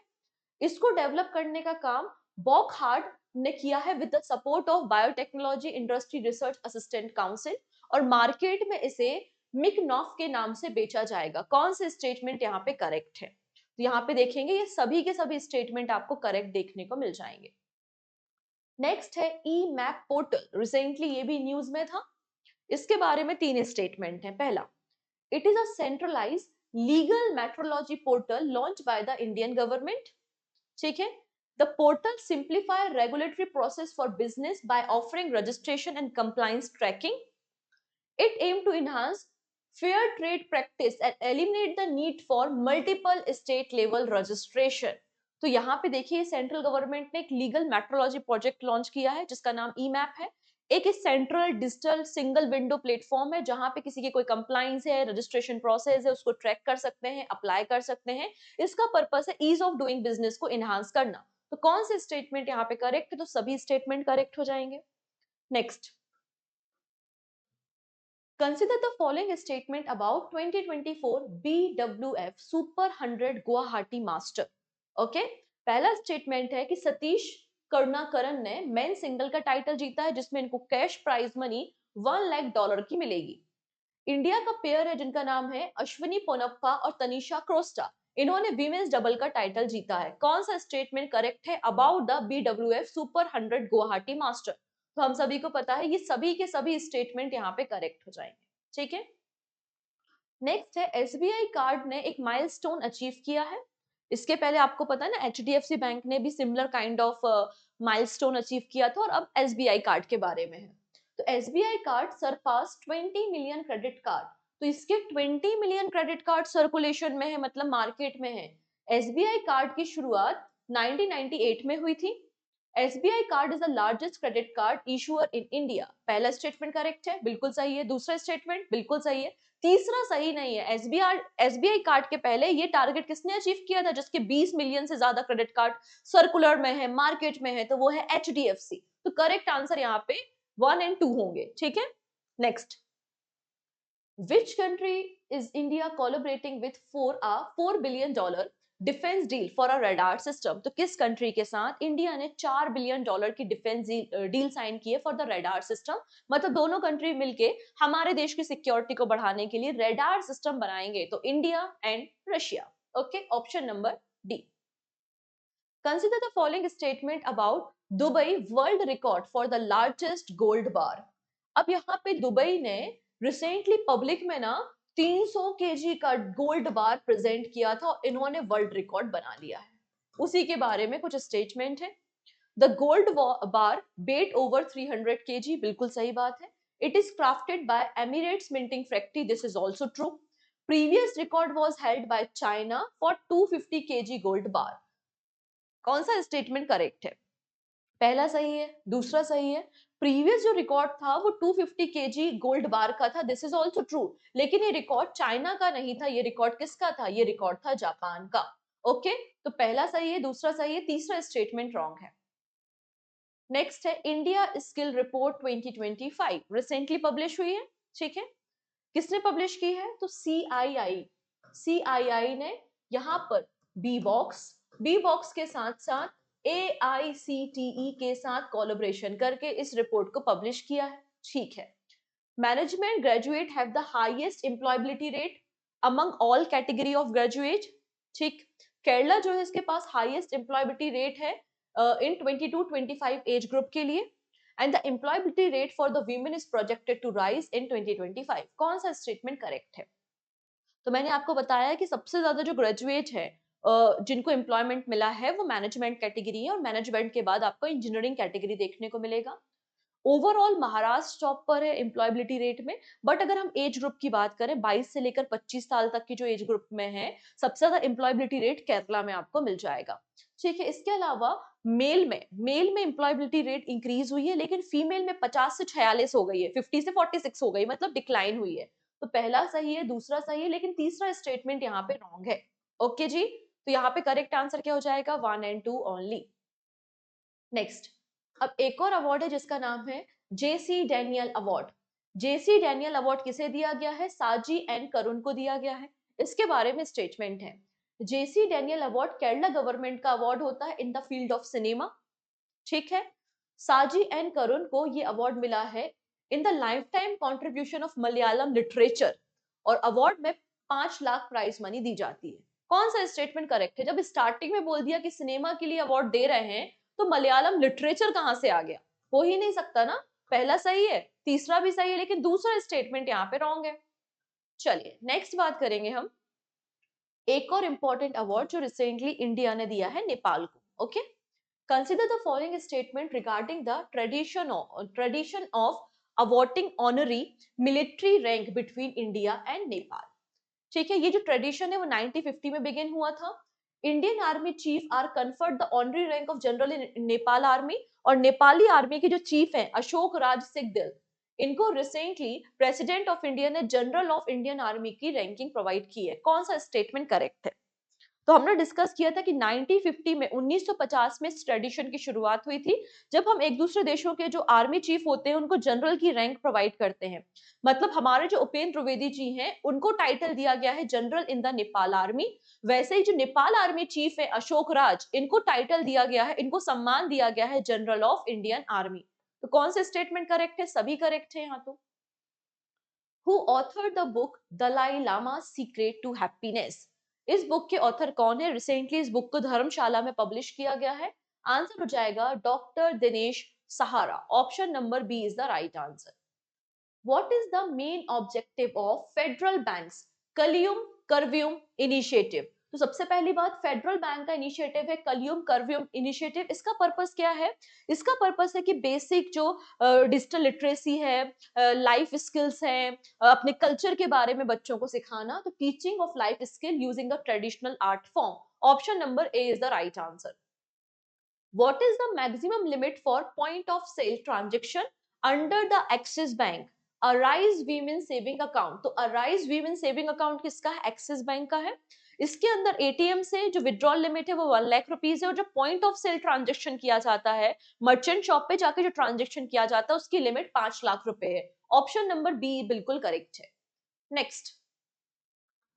इसको डेवलप करने का काम बॉकहार्ट ने किया है with the support of biotechnology industry research assistant council, और मार्केट में इसे मिकनॉफ के नाम से बेचा जाएगा। कौन से स्टेटमेंट यहाँ पे करेक्ट है? तो यहाँ पे देखेंगे ये सभी के सभी स्टेटमेंट आपको करेक्ट देखने को मिल जाएंगे। नेक्स्ट है ई मैप पोर्टल। रिसेंटली ये भी न्यूज में था। इसके बारे में 3 स्टेटमेंट है। पहला, it is a centralised legal metrology portal launch by the Indian government. ठीक है। The portal simplify regulatory process for business by offering registration and compliance tracking. It aimed to enhance fair trade practice and eliminate the need for multiple state level registration. तो यहाँ पे देखिए central government ने एक legal metrology project launch किया है जिसका नाम ई मैप है. एक central digital single window platform है जहां पे किसी की कोई कंप्लाइंस है, रजिस्ट्रेशन प्रोसेस है, उसको ट्रैक कर सकते हैं, अप्लाई कर सकते हैं. इसका पर्पस है ईज ऑफ डूइंग बिजनेस को इनहांस करना. तो कौन से स्टेटमेंट यहाँ पे करेक्ट है? तो सभी स्टेटमेंट करेक्ट हो जाएंगे. Next, consider the following statement about 2024 BWF Super 100 Guwahati Master. Okay, पहला स्टेटमेंट है कि सतीश करुणाकरन ने मेन सिंगल का टाइटल जीता है जिसमें इनको कैश प्राइज मनी $1 लाख की मिलेगी. इंडिया का पेयर है जिनका नाम है अश्विनी पोनप्पा और तनिषा क्रोस्टा. इन्होंने वीमेंस डबल का टाइटल जीता है. कौन सा स्टेटमेंट करेक्ट है about the BWF super 100 Guwahati master? तो हम सभी को पता है ये सभी के सभी स्टेटमेंट यहाँ पे करेक्ट हो जाएंगे. ठीक है. नेक्स्ट है एसबीआई कार्ड ने एक माइलस्टोन अचीव किया है. इसके पहले आपको पता है ना एचडीएफसी बैंक ने भी similar kind of milestone achieve किया था और अब एसबीआई कार्ड के बारे में है. तो SBI card surpass 20 million credit card. तो इसके 20 मिलियन क्रेडिट कार्ड सर्कुलेशन में है, मतलब मार्केट में है. एसबीआई कार्ड की शुरुआत 1998 में हुई थी. SBI card is the largest credit card issuer in India. पहला स्टेटमेंट करेक्ट है, बिल्कुल सही है. दूसरा स्टेटमेंट बिल्कुल सही है. तीसरा सही नहीं है. एसबीआई कार्ड के पहले ये टारगेट किसने अचीव किया था जिसके 20 मिलियन से ज्यादा क्रेडिट कार्ड सर्कुलर में है, मार्केट में है? तो वो है एचडीएफसी. तो करेक्ट आंसर यहाँ पे 1 और 2 होंगे. ठीक है. Next, which country is India collaborating with for a $4 billion defence deal for a radar system? तो किस कंट्री के साथ इंडिया ने $4 बिलियन की डिफेंस डील साइन की है फॉर द रडार सिस्टम? मतलब दोनों कंट्री मिलके हमारे देश की सिक्योरिटी को बढ़ाने के लिए रडार सिस्टम बनाएंगे. तो India and Russia. Okay, option number D. Consider the following statement about Dubai world record for the largest gold बार. अब यहाँ पे दुबई ने रिसेंटली पब्लिक में ना 300 केजी का गोल्ड बार प्रेजेंट किया था और इन्होंने वर्ल्ड रिकॉर्ड बना लिया है. उसी के बारे में कुछ स्टेटमेंट है. The gold bar weight over 300 KG. बिल्कुल सही बात है. It is crafted by Emirates minting factory. This is also true. Previous record was held by China for 250 KG gold bar. कौन सा स्टेटमेंट करेक्ट है? पहला सही है, दूसरा सही है. प्रीवियस जो रिकॉर्ड था वो 250 केजी गोल्ड बार का था. This is also true. लेकिन ये रिकॉर्ड चाइना का नहीं था. ये रिकॉर्ड किसका था? ये रिकॉर्ड था जापान का. ओके, तो पहला सही है, दूसरा सही है, तीसरा स्टेटमेंट रॉन्ग है. नेक्स्ट है India skill report 2025 recently publish हुई है. ठीक है. किसने पब्लिश की है? तो सीआईआई ने यहाँ पर बी बॉक्स के साथ साथ AICTE के साथ कोलैबोरेशन करके इस रिपोर्ट को पब्लिश किया है. ठीक है. Management graduate have the highest employability rate among all category of graduate. ठीक. केरला जो है इसके पास हाईएस्ट एम्प्लॉयबिलिटी रेट है इन 22-25 एज ग्रुप के लिए. And the employability rate for the women is projected to rise in 2025. कौन सा स्टेटमेंट करेक्ट है? तो मैंने आपको बताया कि सबसे ज्यादा जो ग्रेजुएट है जिनको एम्प्लॉयमेंट मिला है वो मैनेजमेंट कैटेगरी है और मैनेजमेंट के बाद आपको इंजीनियरिंग कैटेगरी देखने को मिलेगा. ओवरऑल महाराष्ट्र टॉप पर है एम्प्लॉयबिलिटी रेट में. बट अगर हम एज ग्रुप की बात करें 22 से लेकर 25 साल तक की जो एज ग्रुप में है सबसे ज्यादा एम्प्लॉयबिलिटी रेट केरला में आपको मिल जाएगा. ठीक है. इसके अलावा मेल में एम्प्लॉयबिलिटी रेट इंक्रीज हुई है लेकिन फीमेल में 50 से 46 हो गई है, 50 से 46 हो गई, मतलब डिक्लाइन हुई है. तो पहला सही है, दूसरा सही है, लेकिन तीसरा स्टेटमेंट यहाँ पे रॉन्ग है. ओके जी. तो यहाँ पे करेक्ट आंसर क्या हो जाएगा? 1 और 2 ओनली. नेक्स्ट, अब एक और अवार्ड है जिसका नाम है जेसी डैनियल अवार्ड. जेसी डैनियल अवार्ड किसे दिया गया है? साजी एंड करुण को दिया गया है. इसके बारे में स्टेटमेंट है. जेसी डैनियल अवार्ड केरला गवर्नमेंट का अवार्ड होता है in the field of cinema. ठीक है. साजी एंड करुण को ये अवार्ड मिला है in the life time contribution of Malayalam literature और अवार्ड में 5 लाख प्राइज मनी दी जाती है. कौन सा स्टेटमेंट करेक्ट है? जब स्टार्टिंग में बोल दिया कि सिनेमा के लिए अवार्ड दे रहे हैं तो मलयालम लिटरेचर कहां से आ गया? हो ही नहीं सकता ना. पहला सही है, तीसरा भी सही है, लेकिन दूसरा स्टेटमेंट यहाँ पे रॉन्ग है. चलिए नेक्स्ट बात करेंगे हम एक और इंपॉर्टेंट अवार्ड जो रिसेंटली इंडिया ने दिया है नेपाल को. Okay, consider the following statement regarding the tradition of awarding honorary military rank between India and Nepal. ठीक है, ये जो ट्रेडिशन है वो 1950 में बिगिन हुआ था. Indian army chief are conferred the honorary rank of general in Nepal army, और नेपाली आर्मी के जो चीफ हैं अशोक राज सिकदिल, इनको रिसेंटली प्रेसिडेंट ऑफ इंडिया ने जनरल ऑफ इंडियन आर्मी की रैंकिंग प्रोवाइड की है. कौन सा स्टेटमेंट करेक्ट है? तो हमने डिस्कस किया था कि 1950 में 1950 में इस ट्रेडिशन की शुरुआत हुई थी, जब हम एक दूसरे देशों के जो आर्मी चीफ होते हैं उनको जनरल की रैंक प्रोवाइड करते हैं. मतलब हमारे जो उपेंद्र द्विवेदी जी हैं उनको टाइटल दिया गया है general in the Nepal army. वैसे ही जो नेपाल आर्मी चीफ है अशोक राज, इनको टाइटल दिया गया है, इनको सम्मान दिया गया है जनरल ऑफ इंडियन आर्मी. तो कौन सा स्टेटमेंट करेक्ट है? सभी करेक्ट है यहाँ तो. Who authored the book Dalai Lama secret to happiness? इस बुक के ऑथर कौन है? रिसेंटली इस बुक को धर्मशाला में पब्लिश किया गया है. आंसर हो जाएगा doctor Dinesh Sahara. Option number B is the right answer. What is the main objective of Federal Bank's कलियुम कर्व्यूम इनिशिएटिव? तो सबसे पहली बात, फेडरल बैंक का इनिशिएटिव है कलियुम कर्व्यूम इनिशिएटिव. इसका पर्पस क्या है? इसका पर्पस है कि बेसिक जो डिजिटल लिटरेसी है, लाइफ स्किल्स हैं, अपने कल्चर के बारे में बच्चों को सिखाना. तो teaching of life skill using the traditional art form. Option number A is the right answer. What is the maximum limit for point of sale transaction under the Axis Bank Arise Women Saving Account? तो Arise Women Saving Account किसका है? Axis bank का है. इसके अंदर ATM से जो withdrawal limit है वो 1 लाख रुपीज है, और जो पॉइंट ऑफ सेल ट्रांजेक्शन किया जाता है, मर्चेंट शॉप पे जाके जो ट्रांजेक्शन किया जाता है, उसकी लिमिट 5 लाख रुपए है. ऑप्शन नंबर बी बिल्कुल करेक्ट है. नेक्स्ट,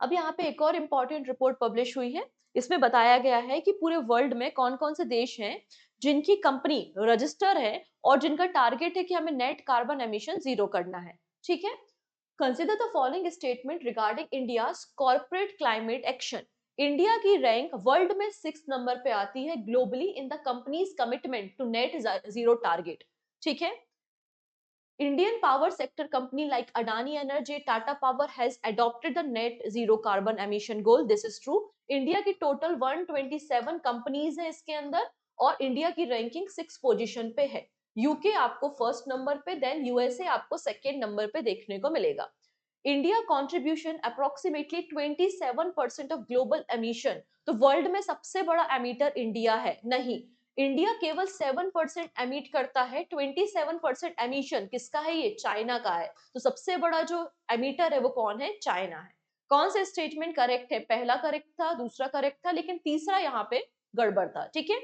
अब यहाँ पे एक और इम्पोर्टेंट रिपोर्ट पब्लिश हुई है. इसमें बताया गया है कि पूरे वर्ल्ड में कौन कौन से देश हैं जिनकी कंपनी रजिस्टर है और जिनका टारगेट है कि हमें नेट कार्बन एमिशन जीरो करना है. ठीक है, consider the following statement regarding India corporate climate action. India की रैंक वर्ल्ड में 6 नंबर पे आती है globally in the companies commitment to net zero target. ठीक है, Indian power sector company like Adani Energy, Tata Power has adopted the net zero carbon emission goal. This is true. India की total 127 companies हैं इसके अंदर, और India की ranking 6 position पे है. यूके आपको फर्स्ट नंबर पे, देन यूएसए आपको सेकेंड नंबर पे देखने को मिलेगा. India contribution approximately 27% of global emission. तो वर्ल्ड में सबसे बड़ा एमिटर इंडिया है? नहीं, इंडिया केवल 7% एमिट करता है. 27% एमिशन किसका है? ये चाइना का है. तो सबसे बड़ा जो एमिटर है वो कौन है? चाइना है. कौन सा स्टेटमेंट करेक्ट है? पहला करेक्ट था, दूसरा करेक्ट था, लेकिन तीसरा यहाँ पे गड़बड़ था. ठीक है,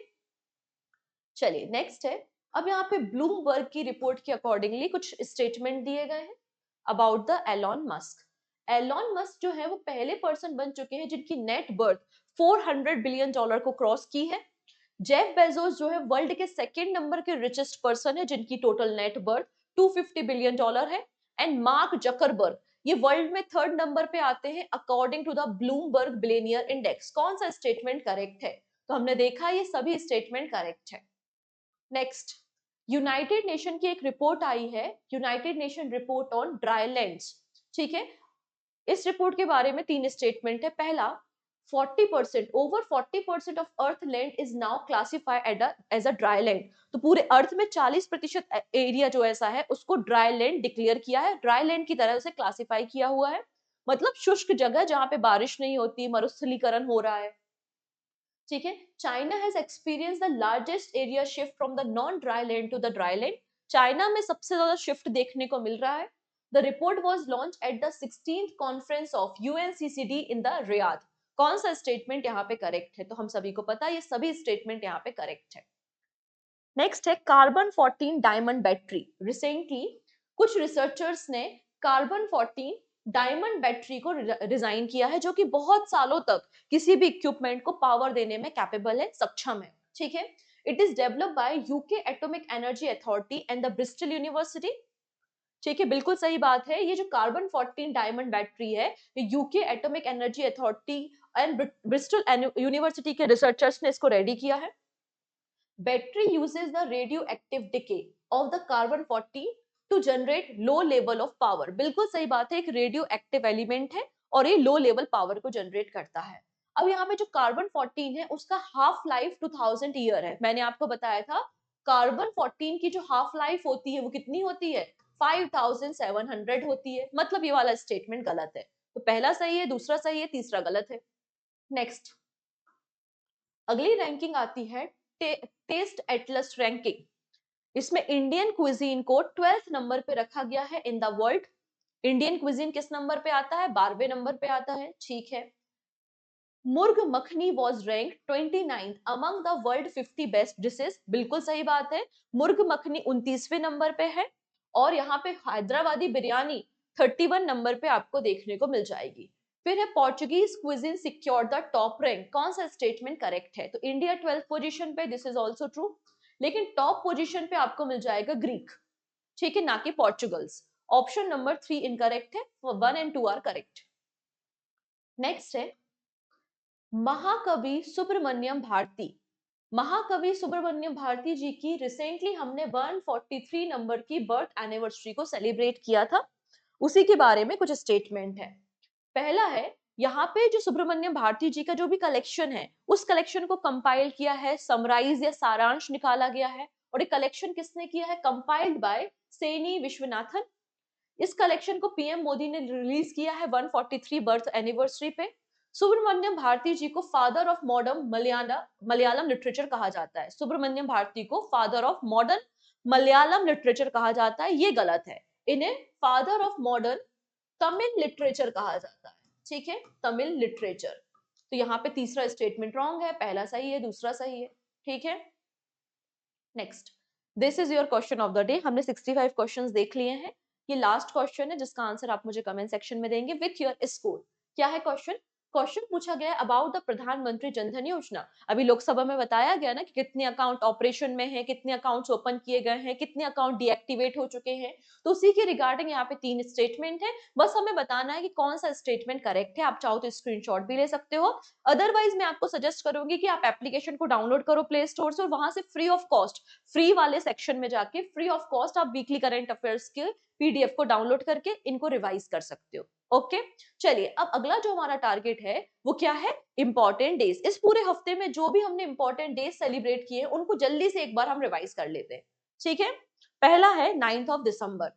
चलिए नेक्स्ट है. अब यहाँ पे ब्लूमबर्ग की रिपोर्ट के अकॉर्डिंगली कुछ स्टेटमेंट दिए गए हैं about the Elon Musk. Elon Musk जो है वो पहले पर्सन बन चुके हैं जिनकी नेट वर्थ $400 बिलियन को क्रॉस की है. जेफ बेजोस जो है वर्ल्ड के सेकंड नंबर के रिचेस्ट पर्सन है जिनकी टोटल नेट वर्थ $250 बिलियन है. एंड मार्क जकरबर्ग ये वर्ल्ड में थर्ड नंबर पे आते हैं according to the Bloomberg billionaire index. कौन सा स्टेटमेंट करेक्ट है? तो हमने देखा ये सभी स्टेटमेंट करेक्ट है. नेक्स्ट, यूनाइटेड नेशन की एक रिपोर्ट आई है, यूनाइटेड नेशन रिपोर्ट ऑन ड्राईलैंड्स. ठीक है, इस रिपोर्ट के बारे में 3 स्टेटमेंट है. पहला, 40% over 40% of earth land is now classified as a dry land. तो पूरे अर्थ में 40% एरिया जो ऐसा है उसको ड्राई लैंड डिक्लेयर किया है, ड्राई लैंड की तरह उसे क्लासिफाई किया हुआ है. मतलब शुष्क जगह जहां पे बारिश नहीं होती, मरुस्थलीकरण हो रहा है. ठीक है, China has experience the largest area shift from the non dry land to the dry land. China में सबसे ज्यादा शिफ्ट देखने को मिल रहा है. The report was launch at the 16th conference of UNCCD in the Riyadh. कौन सा स्टेटमेंट यहाँ पे करेक्ट है? तो हम सभी को पता है ये सभी स्टेटमेंट यहाँ पे करेक्ट है. नेक्स्ट है कार्बन 14 डायमंड बैटरी. रिसेंटली कुछ रिसर्चर्स ने कार्बन 14 डायमंड बैटरी को डिजाइन किया है जो कि बहुत सालों तक किसी भी इक्विपमेंट को पावर देने में कैपेबल है, सक्षम है. ठीक है, it is developed by UK atomic energy authority and the Bristol university. ठीक है, बिल्कुल सही बात है. ये जो कार्बन 14 डायमंड बैटरी है ये UK atomic energy authority and Bristol university के रिसर्चर्स ने इसको रेडी किया है. Battery uses the radio active decay of the carbon 14 to generate low level of power. बिल्कुल सही बात है, एक रेडियो एक्टिव एलिमेंट है और ये लो लेवल पावर को जनरेट करता है. अब यहाँ पे जो कार्बन 14 है उसका हाफ लाइफ 2000 ईयर है। मैंने आपको बताया था कार्बन 14 की जो हाफ लाइफ होती है वो कितनी होती है, 5700 होती है। मतलब ये वाला स्टेटमेंट गलत है। तो पहला सही है, दूसरा सही है, तीसरा गलत है। नेक्स्ट, अगली रैंकिंग आती है टेस्ट एटलस रैंकिंग। इसमें इंडियन क्विजीन को 12th नंबर पे रखा गया है in the world. Indian cuisine किस नंबर पे आता है, 12वें नंबर पे आता है, ठीक है। मुर्ग makhani was rank 29th among the world 50 best dishes, बिल्कुल सही बात है। मुर्ग मखनी 29वें नंबर पे है। और यहाँ पे हैदराबादी बिरयानी 31 नंबर पे आपको देखने को मिल जाएगी। फिर है Portuguese cuisine secure the top rank, कौन सा स्टेटमेंट करेक्ट है, तो इंडिया 12th पोजीशन पे, दिस इज ऑल्सो ट्रू। लेकिन टॉप पोजीशन पे आपको मिल जाएगा ग्रीक, ठीक है, ना कि पोर्चुगल्स। ऑप्शन नंबर 3 इनकरेक्ट है, 1 एंड 2 आर करेक्ट। नेक्स्ट है महाकवि सुब्रमण्यम भारती। महाकवि सुब्रमण्यम भारती जी की रिसेंटली हमने 143 नंबर की बर्थ एनिवर्सरी को सेलिब्रेट किया था, उसी के बारे में कुछ स्टेटमेंट है। पहला है, यहाँ पे जो सुब्रमण्यम भारती जी का जो भी कलेक्शन है उस कलेक्शन को कंपाइल किया है, समराइज या सारांश निकाला गया है। और ये कलेक्शन किसने किया है, कंपाइल्ड बाय सेनी विश्वनाथन। इस कलेक्शन को पीएम मोदी ने रिलीज किया है 143 बर्थ एनिवर्सरी पे। सुब्रमण्यम भारती जी को father of modern Malayalam literature कहा जाता है। सुब्रमण्यम भारती को father of modern Malayalam literature कहा जाता है, ये गलत है। इन्हें father of modern Tamil literature कहा जाता है, ठीक है, तमिल लिटरेचर। तो यहाँ पे तीसरा स्टेटमेंट रॉन्ग है, पहला सही है, दूसरा सही है, ठीक है। Next, this is your question of the day. हमने 65 क्वेश्चंस देख लिए हैं। ये लास्ट क्वेश्चन है जिसका आंसर आप मुझे कमेंट सेक्शन में देंगे विथ योर स्कोर। क्या है क्वेश्चन, क्वेश्चन पूछा गया अबाउट द प्रधानमंत्री जनधन योजना। अभी लोकसभा में बताया गया ना कि कितने अकाउंट ऑपरेशन में है, कितने अकाउंट्स ओपन किए गए हैं, कितने अकाउंट डीएक्टिवेट हो चुके हैं। तो उसी के रिगार्डिंग यहाँ पे 3 स्टेटमेंट है, बस हमें बताना है कि कौन सा स्टेटमेंट करेक्ट है। आप चाहो तो स्क्रीनशॉट भी ले सकते हो, अदरवाइज मैं आपको सजेस्ट करूंगी कि आप एप्लीकेशन को डाउनलोड करो प्ले स्टोर से और वहां से फ्री ऑफ कॉस्ट, फ्री वाले सेक्शन में जाके फ्री ऑफ कॉस्ट आप वीकली करंट अफेयर्स के पीडीएफ को डाउनलोड करके इनको रिवाइज कर सकते हो। ओके, चलिए अब अगला जो हमारा टारगेट है वो क्या है, इंपॉर्टेंट डेज। इस पूरे हफ्ते में जो भी हमने इंपॉर्टेंट डेज सेलिब्रेट किए उनको जल्दी से एक बार हम रिवाइज कर लेते हैं, ठीक है। पहला है 9th of December.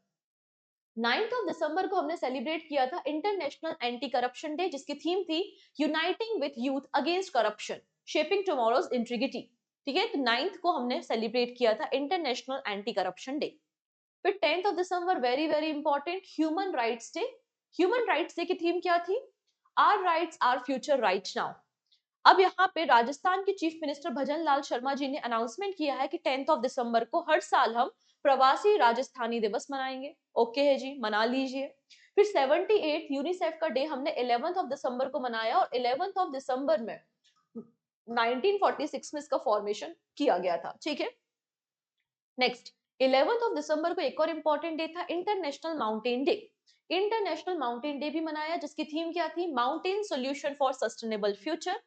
9th of December को हमने सेलिब्रेट किया था इंटरनेशनल एंटी करप्शन डे, जिसकी थीम थी uniting with youth against corruption, shaping tomorrow's integrity, ठीक है। तो 9th को हमने सेलिब्रेट किया था इंटरनेशनल एंटी करप्शन डे। फिर 10th of December, very very important, human rights day. Human rights day की थीम क्या थी, our rights our future right now. अब यहाँ पे राजस्थान के चीफ मिनिस्टर भजन लाल शर्मा जी ने अनाउंसमेंट किया है कि 10th ऑफ दिसंबर को हर साल हम प्रवासी राजस्थानी दिवस मनाएंगे। ओके है जी, मना लीजिए। फिर 78 यूनिसेफ का डे हमने 11th ऑफ दिसंबर को मनाया और 11th ऑफ दिसंबर में 1946 में इसका फॉर्मेशन किया गया था, ठीक है। नेक्स्ट, 11th ऑफ दिसंबर को एक और इंपॉर्टेंट डे था, international mountain day. International mountain day भी मनाया जिसकी थीम क्या थी, mountain solution for sustainable future,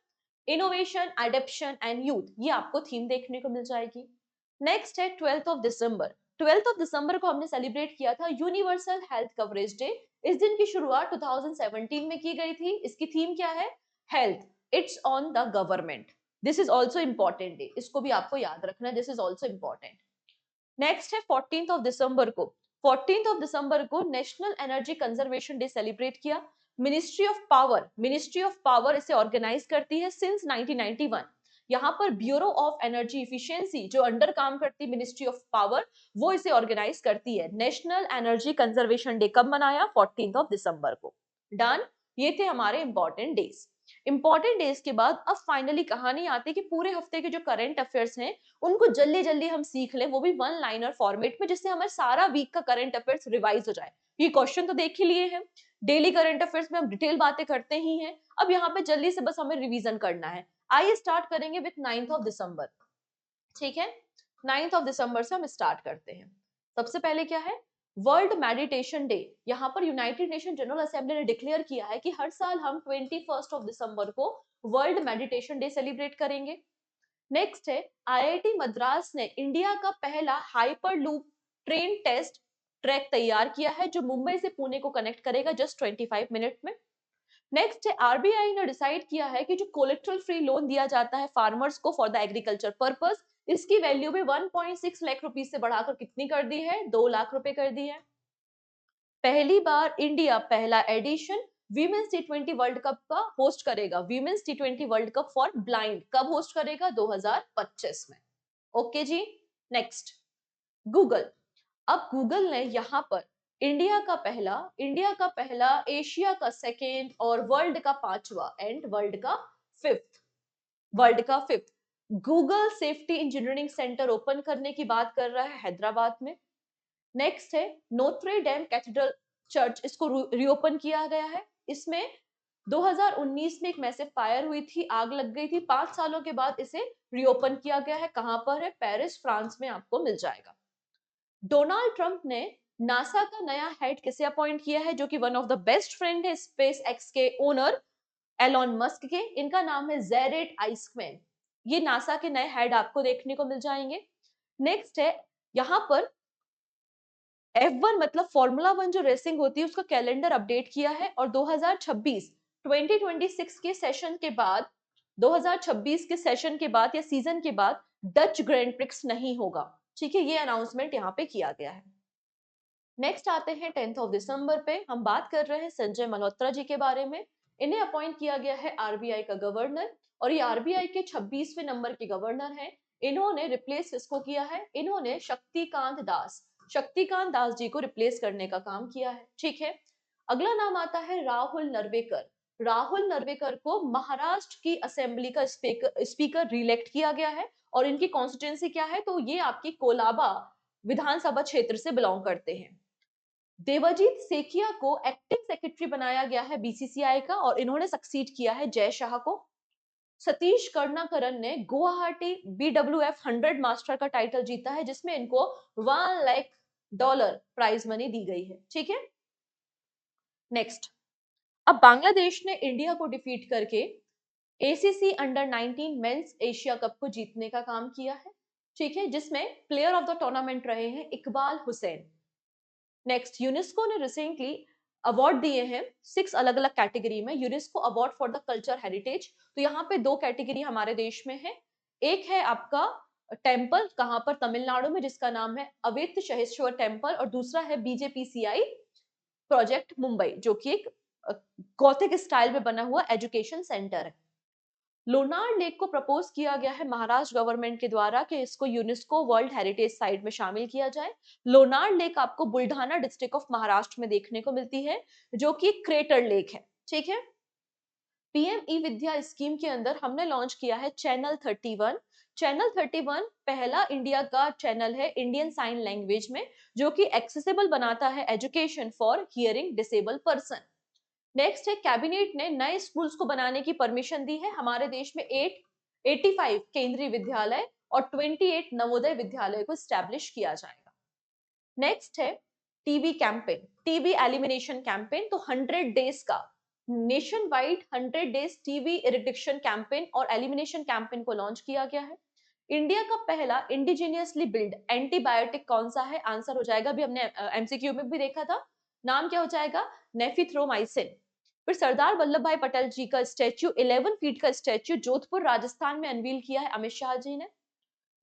innovation, adaptation and youth, ये आपको थीम देखने को मिल जाएगी। नेक्स्ट है 12th of December. 12th of December को हमने सेलिब्रेट किया था यूनिवर्सल हेल्थ कवरेज डे। इस दिन की शुरुआत 2017 में की गई थी। इसकी थीम क्या है, health it's on the government. This is also important day, इसको भी आपको याद रखना है, this is also important. Next है 14th ऑफ दिसंबर को। 14th ऑफ दिसंबर को national energy conservation day celebrate किया। मिनिस्ट्री ऑफ पावर इसे ऑर्गेनाइज करती है सिंस 1991। यहाँ पर ब्यूरो ऑफ एनर्जी इफिशियंसी जो अंडर काम करती मिनिस्ट्री ऑफ पावर, वो इसे ऑर्गेनाइज करती है। नेशनल एनर्जी कंजर्वेशन डे कब मनाया, 14th ऑफ दिसंबर को। डन, ये थे हमारे इंपॉर्टेंट डेज। इंपॉर्टेंट डेज के बाद अब फाइनली कहानी आती है कि पूरे हफ्ते के जो करंट अफेयर्स हैं उनको जल्दी जल्दी हम सीख लें, वो भी वन लाइनर फॉर्मेट में, जिससे हमारा सारा वीक का करंट अफेयर्स रिवाइज हो जाए। ये क्वेश्चन तो देख ही लिए हैं, डेली करंट अफेयर्स में हम डिटेल बातें करते ही हैं। अब यहाँ पे जल्दी से बस हमें रिवीजन करना है। आइए स्टार्ट करेंगे विथ 9th ऑफ दिसंबर, ठीक है। 9th ऑफ दिसंबर से हम स्टार्ट करते हैं। सबसे पहले क्या है, वर्ल्ड मेडिटेशन डे। यहाँ पर यूनाइटेड नेशन जनरल असेंबली ने डिक्लेयर किया है कि हर साल हम 21st ऑफ दिसंबर को वर्ल्ड मेडिटेशन डे सेलिब्रेट करेंगे। नेक्स्ट है, आईआईटी मद्रास ने इंडिया का पहला hyperloop train test track तैयार किया है जो मुंबई से पुणे को कनेक्ट करेगा जस्ट 25 मिनट में। नेक्स्ट है आरबीआई ने डिसाइड किया है कि जो कोलेट्रल फ्री लोन दिया जाता है फार्मर्स को फॉर द एग्रीकल्चर पर्पस, इसकी वैल्यू भी 1.6 लाख रुपीस से बढ़ाकर कितनी कर दी है, 2 लाख रुपए कर दी है। पहली बार इंडिया पहला एडिशन वीमेंस टी20 वर्ल्ड कप का होस्ट करेगा। वीमेंस टी20 वर्ल्ड कप फॉर ब्लाइंड कब होस्ट करेगा, 2025 में। ओके जी। Next, Google. अब गूगल ने यहाँ पर इंडिया का पहला, एशिया का सेकेंड और वर्ल्ड का पांचवा एंड वर्ल्ड का fifth Google safety engineering centre open करने की बात कर रहा है हैदराबाद में। नेक्स्ट है नोत्रे डेम कैथेड्रल चर्च, इसको रीओपन किया गया है। इसमें 2019 में एक मैसिव फायर हुई थी, आग लग गई थी, 5 सालों के बाद इसे रीओपन किया गया है। कहां पर है, पेरिस फ्रांस में आपको मिल जाएगा। डोनाल्ड ट्रंप ने नासा का नया हेड किसे अपॉइंट किया है, जो कि one of the best friend है स्पेस एक्स के ओनर एलॉन मस्क के। इनका नाम है जेरेड आइस्कमैन। ये नासा के नए हेड आपको देखने को मिल जाएंगे। नेक्स्ट है यहाँ पर F1 मतलब फॉर्मूला 1 जो रेसिंग होती है उसका कैलेंडर अपडेट किया है और 2026 के सेशन के बाद 2026 के सेशन के बाद या सीजन के बाद डच ग्रैंड प्रिक्स नहीं होगा। ठीक है, ये अनाउंसमेंट यहाँ पे किया गया है। नेक्स्ट आते हैं 10 ऑफ दिसंबर पे, हम बात कर रहे हैं संजय मल्होत्रा जी के बारे में। इन्हें अपॉइंट किया गया है आरबीआई का गवर्नर और ये आरबीआई के 26वें नंबर के गवर्नर हैं। इन्होंने रिप्लेस किसको किया है, इन्होंने शक्तिकांत दास जी को रिप्लेस करने का काम किया है। ठीक है, अगला नाम आता है राहुल नर्वेकर। राहुल नर्वेकर को महाराष्ट्र की असेंबली का स्पीकर रिलेक्ट किया गया है और इनकी कॉन्स्टिट्यूंसी क्या है, तो ये आपकी कोलाबा विधानसभा क्षेत्र से बिलोंग करते हैं। देवाजीत सेखिया को एक्टिंग सेक्रेटरी बनाया गया है बीसीसीआई का और इन्होंने सक्सीड किया है जय शाह को। सतीश कर्णाकरन ने गुवाहाटी BWF 100 मास्टर का टाइटल जीता है, जिसमें इनको $1 लाख प्राइज मनी दी गई है। ठीक है, नेक्स्ट, अब बांग्लादेश ने इंडिया को डिफीट करके ACC under 19 men's Asia cup को जीतने का काम किया है। ठीक है, जिसमें प्लेयर ऑफ द टूर्नामेंट रहे हैं इकबाल हुसैन। नेक्स्ट, यूनेस्को ने रिसेंटली अवार्ड दिए हैं 6 अलग अलग कैटेगरी में, UNESCO award for the culture heritage. तो यहाँ पे 2 कैटेगरी हमारे देश में है। एक है आपका टेम्पल, कहां पर, तमिलनाडु में, जिसका नाम है अवेत शहेश्वर टेम्पल और दूसरा है बीजेपीसीआई प्रोजेक्ट मुंबई, जो कि एक गॉथिक स्टाइल में बना हुआ एजुकेशन सेंटर है। लोनार लेक को प्रपोज किया गया है महाराष्ट्र गवर्नमेंट के द्वारा कि इसको यूनेस्को वर्ल्ड हेरिटेज साइट में शामिल किया जाए। लोनार लेक आपको बुल्ढाना डिस्ट्रिक्ट ऑफ महाराष्ट्र में देखने को मिलती है, जो कि क्रेटर लेक है। ठीक है, पीएम ई विद्या स्कीम के अंदर हमने लॉन्च किया है चैनल 31। चैनल 31 पहला इंडिया का चैनल है इंडियन साइन लैंग्वेज में, जो कि एक्सेसिबल बनाता है education for hearing disable person. Next है कैबिनेट ने नए स्कूल्स को बनाने की परमिशन दी है। हमारे देश में 85 केंद्रीय विद्यालय और 28 नवोदय विद्यालय को स्टैब्लिश किया जाएगा। नेक्स्ट है TB campaign, TB elimination campaign. तो 100 डेज का nationwide 100 days TB eradication campaign और एलिमिनेशन कैंपेन को लॉन्च किया गया है। इंडिया का पहला इंडिजीनियसली बिल्ड एंटीबायोटिक कौन सा है, आंसर हो जाएगा, भी हमने एमसीक्यू में भी देखा था, नाम क्या हो जाएगा, नेफिथ्रोमाइसिन। फिर सरदार वल्लभ भाई पटेल जी का स्टैच्यू 11 फीट का स्टैच्यू जोधपुर राजस्थान में अनवील किया है अमित शाह जी ने।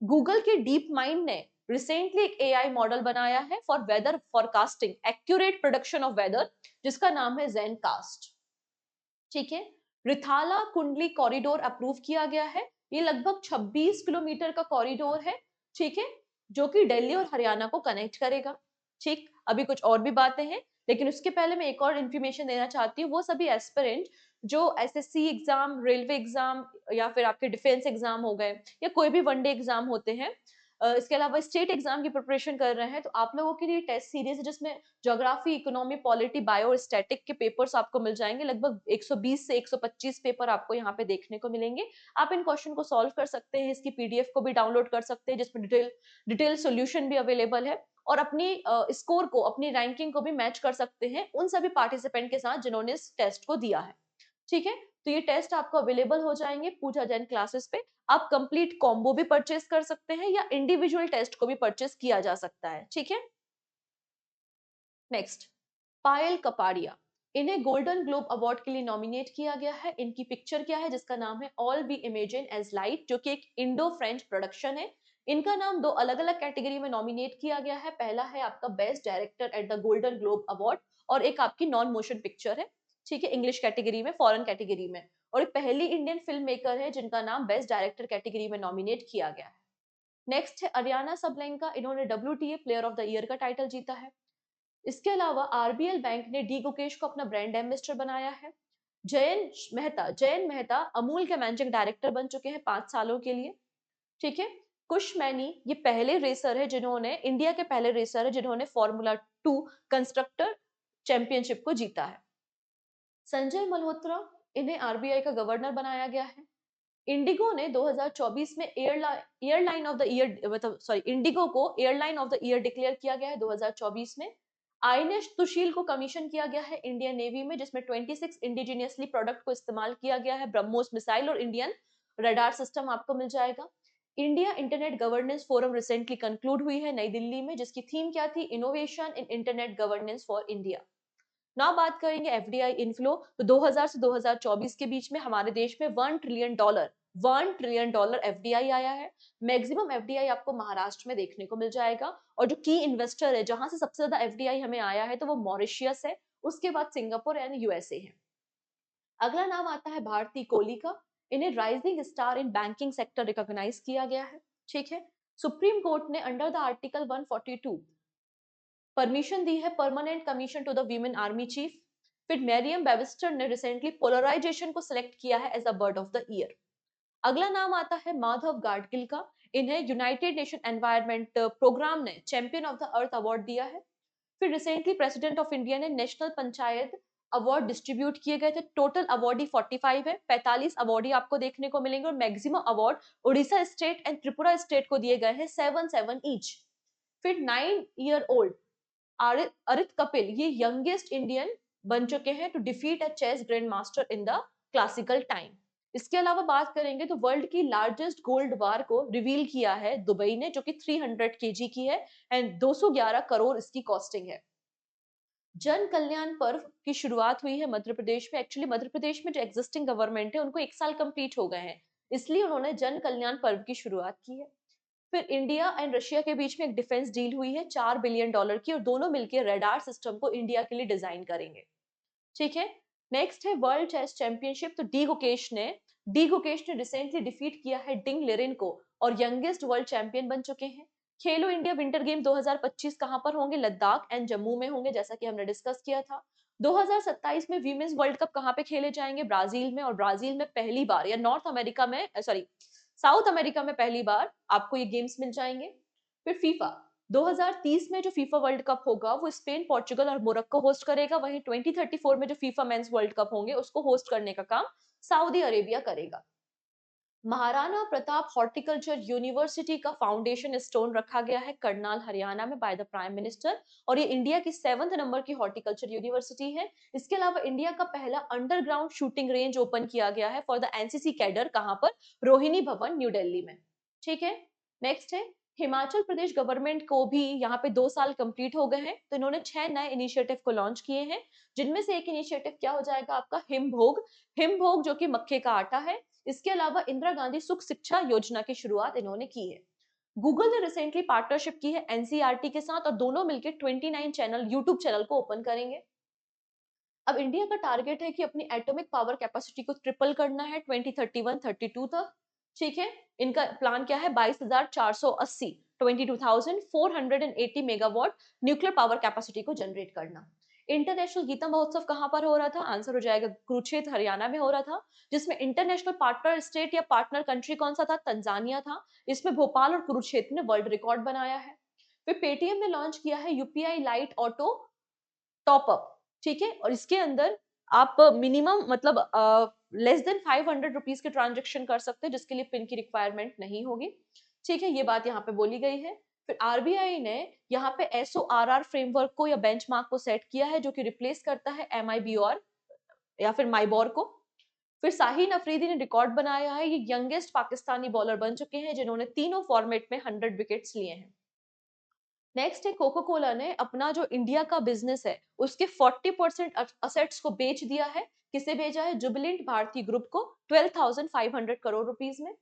गूगल के डीप माइंड ने रिसेंटली एक एआई मॉडल बनाया है for weather forecasting, accurate production of weather, जिसका नाम है जेनकास्ट। ठीक है, रिथाला कुंडली कॉरिडोर अप्रूव किया गया है। ये लगभग 26 किलोमीटर का कॉरिडोर है। ठीक है, जो कि दिल्ली और हरियाणा को कनेक्ट करेगा। ठीक, अभी कुछ और भी बातें हैं, लेकिन उसके पहले मैं एक और इन्फॉर्मेशन देना चाहती हूँ। वो सभी एस्पिरेंट जो एसएससी एग्जाम, रेलवे एग्जाम या फिर आपके डिफेंस एग्जाम हो गए या कोई भी वनडे एग्जाम होते हैं, इसके अलावा स्टेट एग्जाम की प्रिपरेशन कर रहे हैं, तो आप लोगों के लिए टेस्ट सीरीज है जिसमें ज्योग्राफी, इकोनॉमी, पॉलिटी, बायो और स्टैटिक के पेपर्स आपको मिल जाएंगे। लगभग 120 से 125 पेपर आपको यहाँ पे देखने को मिलेंगे। आप इन क्वेश्चन को सॉल्व कर सकते हैं, इसकी पीडीएफ को भी डाउनलोड कर सकते हैं, जिसमें डिटेल सोल्यूशन भी अवेलेबल है और अपनी स्कोर को, अपनी रैंकिंग को भी मैच कर सकते हैं उन सभी पार्टिसिपेंट के साथ जिन्होंने इस टेस्ट को दिया है। ठीक है, तो ये टेस्ट आपको अवेलेबल हो जाएंगे पूजा जैन क्लासेस पे। आप कंप्लीट कॉम्बो भी परचेस कर सकते हैं या इंडिविजुअल टेस्ट को भी परचेस किया जा सकता है। ठीक है, नेक्स्ट, पायल कपाड़िया। इन्हें गोल्डन ग्लोब अवार्ड के लिए नॉमिनेट किया गया है। इनकी पिक्चर क्या है, जिसका नाम है all we imagine as light, जो कि एक इंडो फ्रेंच प्रोडक्शन है। इनका नाम दो अलग अलग कैटेगरी में नॉमिनेट किया गया है। पहला है आपका best director at the golden globe award, और एक आपकी नॉन मोशन पिक्चर है, ठीक है, इंग्लिश कैटेगरी में, फॉरेन कैटेगरी में। और एक पहली इंडियन फिल्म मेकर है जिनका नाम बेस्ट डायरेक्टर कैटेगरी में नॉमिनेट किया गया है। नेक्स्ट है अरियाना सबलेंका, इन्होंने WTA player of the year का टाइटल जीता है। इसके अलावा आरबीएल बैंक ने डी गुकेश को अपना ब्रांड एम्बेसडर बनाया है। जयन मेहता अमूल के मैनेजिंग डायरेक्टर बन चुके हैं 5 सालों के लिए, ठीक है। कुश मैनी ये पहले रेसर है जिन्होंने, इंडिया के पहले रेसर है जिन्होंने Formula 2 कंस्ट्रक्टर चैंपियनशिप को जीता है। संजय मल्होत्रा, इन्हें आरबीआई का गवर्नर बनाया गया है। इंडिगो ने 2024 में एयरलाइन ऑफ द ईयर, मतलब सॉरी, इंडिगो को airline of the year declare किया गया है 2024 में। आईएनएस तुशील को कमीशन किया गया है इंडियन नेवी में, जिसमें 26 इंडिजिनियसली प्रोडक्ट को इस्तेमाल किया गया है। ब्रह्मोस मिसाइल और इंडियन रडार सिस्टम आपको मिल जाएगा। India internet governance forum recently conclude हुई है नई दिल्ली में, जिसकी थीम क्या थी, innovation in internet governance for India. ना बात करेंगे एफडीआई इनफ्लो, तो 2000 से 2024 के बीच में हमारे देश में $1 ट्रिलियन एफडीआई आया है। मैक्सिमम एफडीआई आपको महाराष्ट्र में देखने को मिल जाएगा, और जो की इन्वेस्टर है जहां से सबसे ज्यादा एफडीआई हमें आया है, तो वो मॉरिशियस है, उसके बाद सिंगापुर एंड यूएसए है। अगला नाम आता है भारती कोहली का, इन्हें rising star in banking sector recognise किया गया है, ठीक है। सुप्रीम कोर्ट ने अंडर द आर्टिकल 142 परमिशन दी है permanent commission to the women army chief. फिर मैरियम बेविस्टर ने रिसेंटली पोलराइजेशन को सिलेक्ट किया है as a bird of the year. अगला नाम आता है माधव गाडगिल का, इन्हें यूनाइटेड नेशन एनवायरनमेंट प्रोग्राम ने champion of the earth award दिया है। फिर रिसेंटली प्रेसिडेंट ऑफ इंडिया ने नेशनल पंचायत अवार्ड डिस्ट्रीब्यूट किए गए थे। टोटल अवार्डी 45 है, 45 अवार्डी आपको देखने को मिलेंगे, और maximum award Orissa state and Tripura state को दिए गए हैं, 7 ईच। फिर 9 ईयर ओल्ड अरित कपिल ये यंगेस्ट इंडियन बन चुके हैं to defeat a chess grand master in the classical time. इसके अलावा बात करेंगे तो वर्ल्ड की लार्जेस्ट गोल्ड बार को रिवील किया है दुबई ने, जो कि 300 केजी की है एंड 211 करोड़ इसकी कॉस्टिंग है। जन कल्याण पर्व की शुरुआत हुई है मध्य प्रदेश में। एक्चुअली मध्य प्रदेश में जो एग्जिस्टिंग गवर्नमेंट है उनको 1 साल कंप्लीट हो गए हैं, इसलिए उन्होंने जन कल्याण पर्व की शुरुआत की है। फिर इंडिया एंड रशिया के बीच में एक डिफेंस डील हुई है $4 बिलियन की, और दोनों मिलकर रडार सिस्टम को इंडिया के लिए डिजाइन करेंगे, ठीक है। नेक्स्ट है वर्ल्ड चेस चैंपियनशिप, तो डी गुकेश ने रिसेंटली डिफीट किया है डिंग लिरिन को, और यंगेस्ट वर्ल्ड चैंपियन बन चुके हैं। खेलो इंडिया विंटर गेम 2025 कहां पर होंगे, लद्दाख एंड जम्मू में होंगे, जैसा कि हमने डिस्कस किया था। 2027 में वीमेंस वर्ल्ड कप कहां पे खेले जाएंगे, ब्राजील में, और ब्राजील में पहली बार, या नॉर्थ अमेरिका में, सॉरी, साउथ अमेरिका में पहली बार आपको ये गेम्स मिल जाएंगे। फिर फीफा 2030 में जो फीफा वर्ल्ड कप होगा वो स्पेन, पोर्चुगल और मोरक्को होस्ट करेगा। वहीं 2034 में जो फीफा मेंस वर्ल्ड कप होंगे उसको होस्ट करने का काम सऊदी अरेबिया करेगा। महाराणा प्रताप हॉर्टिकल्चर यूनिवर्सिटी का फाउंडेशन स्टोन रखा गया है करनाल हरियाणा में बाय द प्राइम मिनिस्टर, और ये इंडिया की 7th नंबर की हॉर्टिकल्चर यूनिवर्सिटी है। इसके अलावा इंडिया का पहला अंडरग्राउंड शूटिंग रेंज ओपन किया गया है फॉर द एनसीसी कैडर, कहां पर, रोहिणी भवन न्यू दिल्ली में, ठीक है। नेक्स्ट है हिमाचल प्रदेश गवर्नमेंट को भी यहाँ पे 2 साल कंप्लीट हो गए हैं, तो इन्होंने 6 नए इनिशिएटिव को लॉन्च किए हैं, जिनमें से एक इनिशिएटिव क्या हो जाएगा आपका, हिमभोग जो कि मक्के का आटा है। इसके अलावा इंदिरा गांधी सुख शिक्षा योजना की शुरुआत इन्होंने की है। गूगल ने रिसेंटली पार्टनरशिप की है एनसीईआरटी के साथ, और दोनों मिलकर 29 चैनल यूट्यूब चैनल को ओपन करेंगे। अब इंडिया का टारगेट है कि अपनी एटॉमिक पावर कैपेसिटी को ट्रिपल करना है 2031-32 तक, ठीक है। इनका प्लान क्या है, 22,480 22,480 मेगावाट न्यूक्लियर पावर कैपेसिटी को जनरेट करना। इंटरनेशनल गीता महोत्सव कहां पर हो रहा था, आंसर हो जाएगा कुरुक्षेत्र हरियाणा में हो रहा था, जिसमें इंटरनेशनल पार्टनर स्टेट या पार्टनर कंट्री कौन सा था, तंजानिया था। इसमें भोपाल और कुरुक्षेत्र ने वर्ल्ड रिकॉर्ड बनाया है। फिर पेटीएम ने लॉन्च किया है UPI light auto top up, ठीक है, और इसके अंदर आप मिनिमम मतलब लेस देन 500 रुपीज के ट्रांजेक्शन कर सकते हैं, जिसके लिए पिन की रिक्वायरमेंट नहीं होगी, ठीक है। ये बात यहाँ पे बोली गई है। फिर आरबीआई ने यहाँ पे एसओआरआर फ्रेमवर्क को या बेंचमार्क को सेट किया है, जो कि रिप्लेस करता है एमआईबीआर या फिर माइबोर को। फिर शाहीन अफरीदी ने रिकॉर्ड बनाया है, ये यंगेस्ट पाकिस्तानी बॉलर बन चुके हैं जिन्होंने तीनों फॉर्मेट में 100 विकेट्स लिए हैं। नेक्स्ट है कोको कोला ने अपना जो इंडिया का बिजनेस है उसके 40% असेट्स को बेच दिया है। किसे बेचा है? जुबिलेंट भारती ग्रुप को 12,500 करोड़ रुपीस में।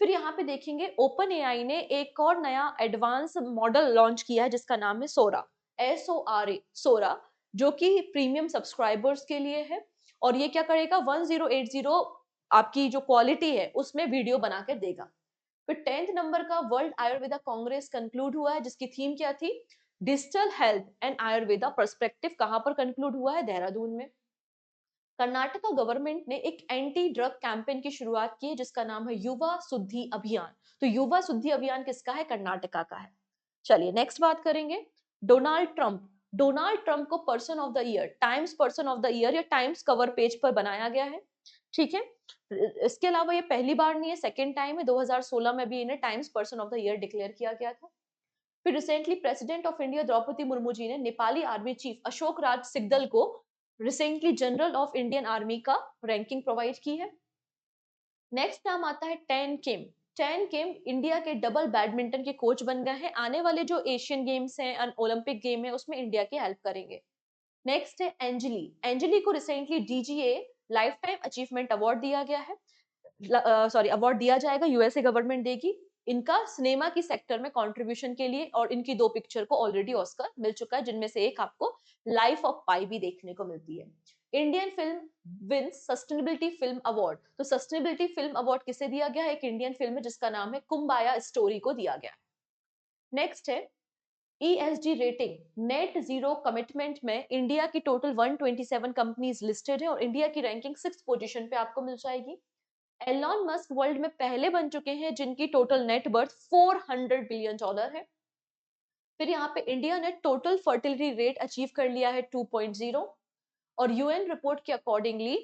फिर यहाँ पे देखेंगे ओपन एआई ने एक और नया एडवांस मॉडल लॉन्च किया है जिसका नाम है सोरा, SORA, सोरा, जो कि प्रीमियम सब्सक्राइबर्स के लिए है। और ये क्या करेगा? 1080 आपकी जो क्वालिटी है उसमें वीडियो बना के देगा। फिर 10th नंबर का वर्ल्ड आयुर्वेदा कांग्रेस कंक्लूड हुआ है जिसकी थीम क्या थी? Digital health and Ayurveda perspective. कहां पर कंक्लूड हुआ है? देहरादून में। कर्नाटका गवर्नमेंट ने एक एंटी ड्रग कैंपेन की शुरुआत की है जिसका नाम है युवा शुद्धि अभियान। तो युवा शुद्धि अभियान किसका है? कर्नाटका का है। चलिए नेक्स्ट बात करेंगे। Donald Trump. डोनाल्ड ट्रंप को person of the year, times person of the year या टाइम्स कवर पेज पर बनाया गया है। ठीक है। इसके अलावा ये पहली बार नहीं है, सेकेंड टाइम है। 2016 में भी इन्हें Time's person of the year declare किया गया था। फिर recently president of India Draupadi Murmu ji ने नेपाली आर्मी चीफ अशोक राज सिकदल को recently general of Indian army का रैंकिंग प्रोवाइड की है। नेक्स्ट नाम आता है Tan Kim. Tan Kim India के डबल बैडमिंटन के कोच बन गए हैं। आने वाले जो एशियन गेम्स हैं, ओलंपिक गेम है, उसमें इंडिया की हेल्प करेंगे। नेक्स्ट है एंजली। एंजली को recently DGA life time achievement award दिया गया है। अवार्ड दिया जाएगा, यूएसए गवर्नमेंट देगी इनका सिनेमा की सेक्टर में कंट्रीब्यूशन के लिए। और इनकी 2 पिक्चर को ऑलरेडी ऑस्कर मिल चुका है जिनमें से एक आपको लाइफ ऑफ पाई भी देखने को मिलती है। Indian film wins sustainability film award. तो सस्टेनेबिलिटी फिल्म अवार्ड किसे दिया गया है? एक इंडियन फिल्म है जिसका नाम है कुम्बाया स्टोरी को दिया गया। नेक्स्ट है ESG rating. Net zero commitment में इंडिया की टोटल 127 कंपनीज लिस्टेड है और इंडिया की रैंकिंग 6th पोजीशन पे आपको मिल जाएगी। एलॉन मस्क वर्ल्ड में पहले बन चुके हैं जिनकी टोटल नेट वर्थ $400 बिलियन है। फिर यहाँ पे इंडिया ने टोटल फर्टिलिटी रेट अचीव कर लिया है 2.0। और यूएन रिपोर्ट के अकॉर्डिंगली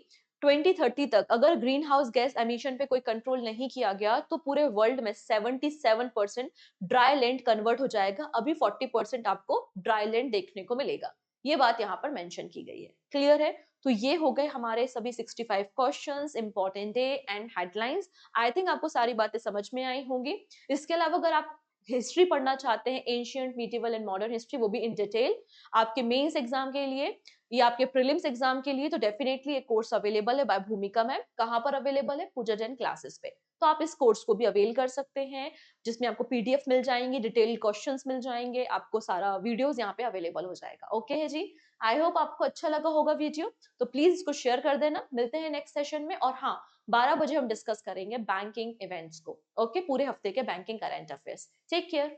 2030 तक अगर ग्रीन हाउस गैस एमिशन पे कोई कंट्रोल नहीं किया गया तो पूरे वर्ल्ड में 77% ड्राई लैंड कन्वर्ट हो जाएगा। अभी 40% आपको ड्राई लैंड देखने को मिलेगा। ये बात यहाँ पर मेंशन की गई है। क्लियर है? तो ये हो गए हमारे सभी 65 questions, important day and headlines. I think आपको सारी बातें समझ में आई होंगी। इसके अलावा अगर आप हिस्ट्री पढ़ना चाहते हैं, ancient, medieval and modern history, वो भी इन डिटेल आपके मेंस एग्जाम के लिए या आपके प्रीलिम्स एग्जाम के लिए, तो डेफिनेटली एक कोर्स अवेलेबल है बाय भूमिका मैम। कहाँ पर अवेलेबल है? पूजा जैन क्लासेस पे। तो आप इस कोर्स को भी अवेल कर सकते हैं जिसमें आपको पीडीएफ मिल जाएंगी, डिटेल क्वेश्चंस मिल जाएंगे, आपको सारा वीडियोस यहाँ पे अवेलेबल हो जाएगा। ओके है जी। आई होप आपको अच्छा लगा होगा वीडियो। तो प्लीज इसको शेयर कर देना। मिलते हैं नेक्स्ट सेशन में। और हाँ, 12 बजे हम डिस्कस करेंगे बैंकिंग इवेंट्स को। ओके, पूरे हफ्ते के banking current affairs. Take care.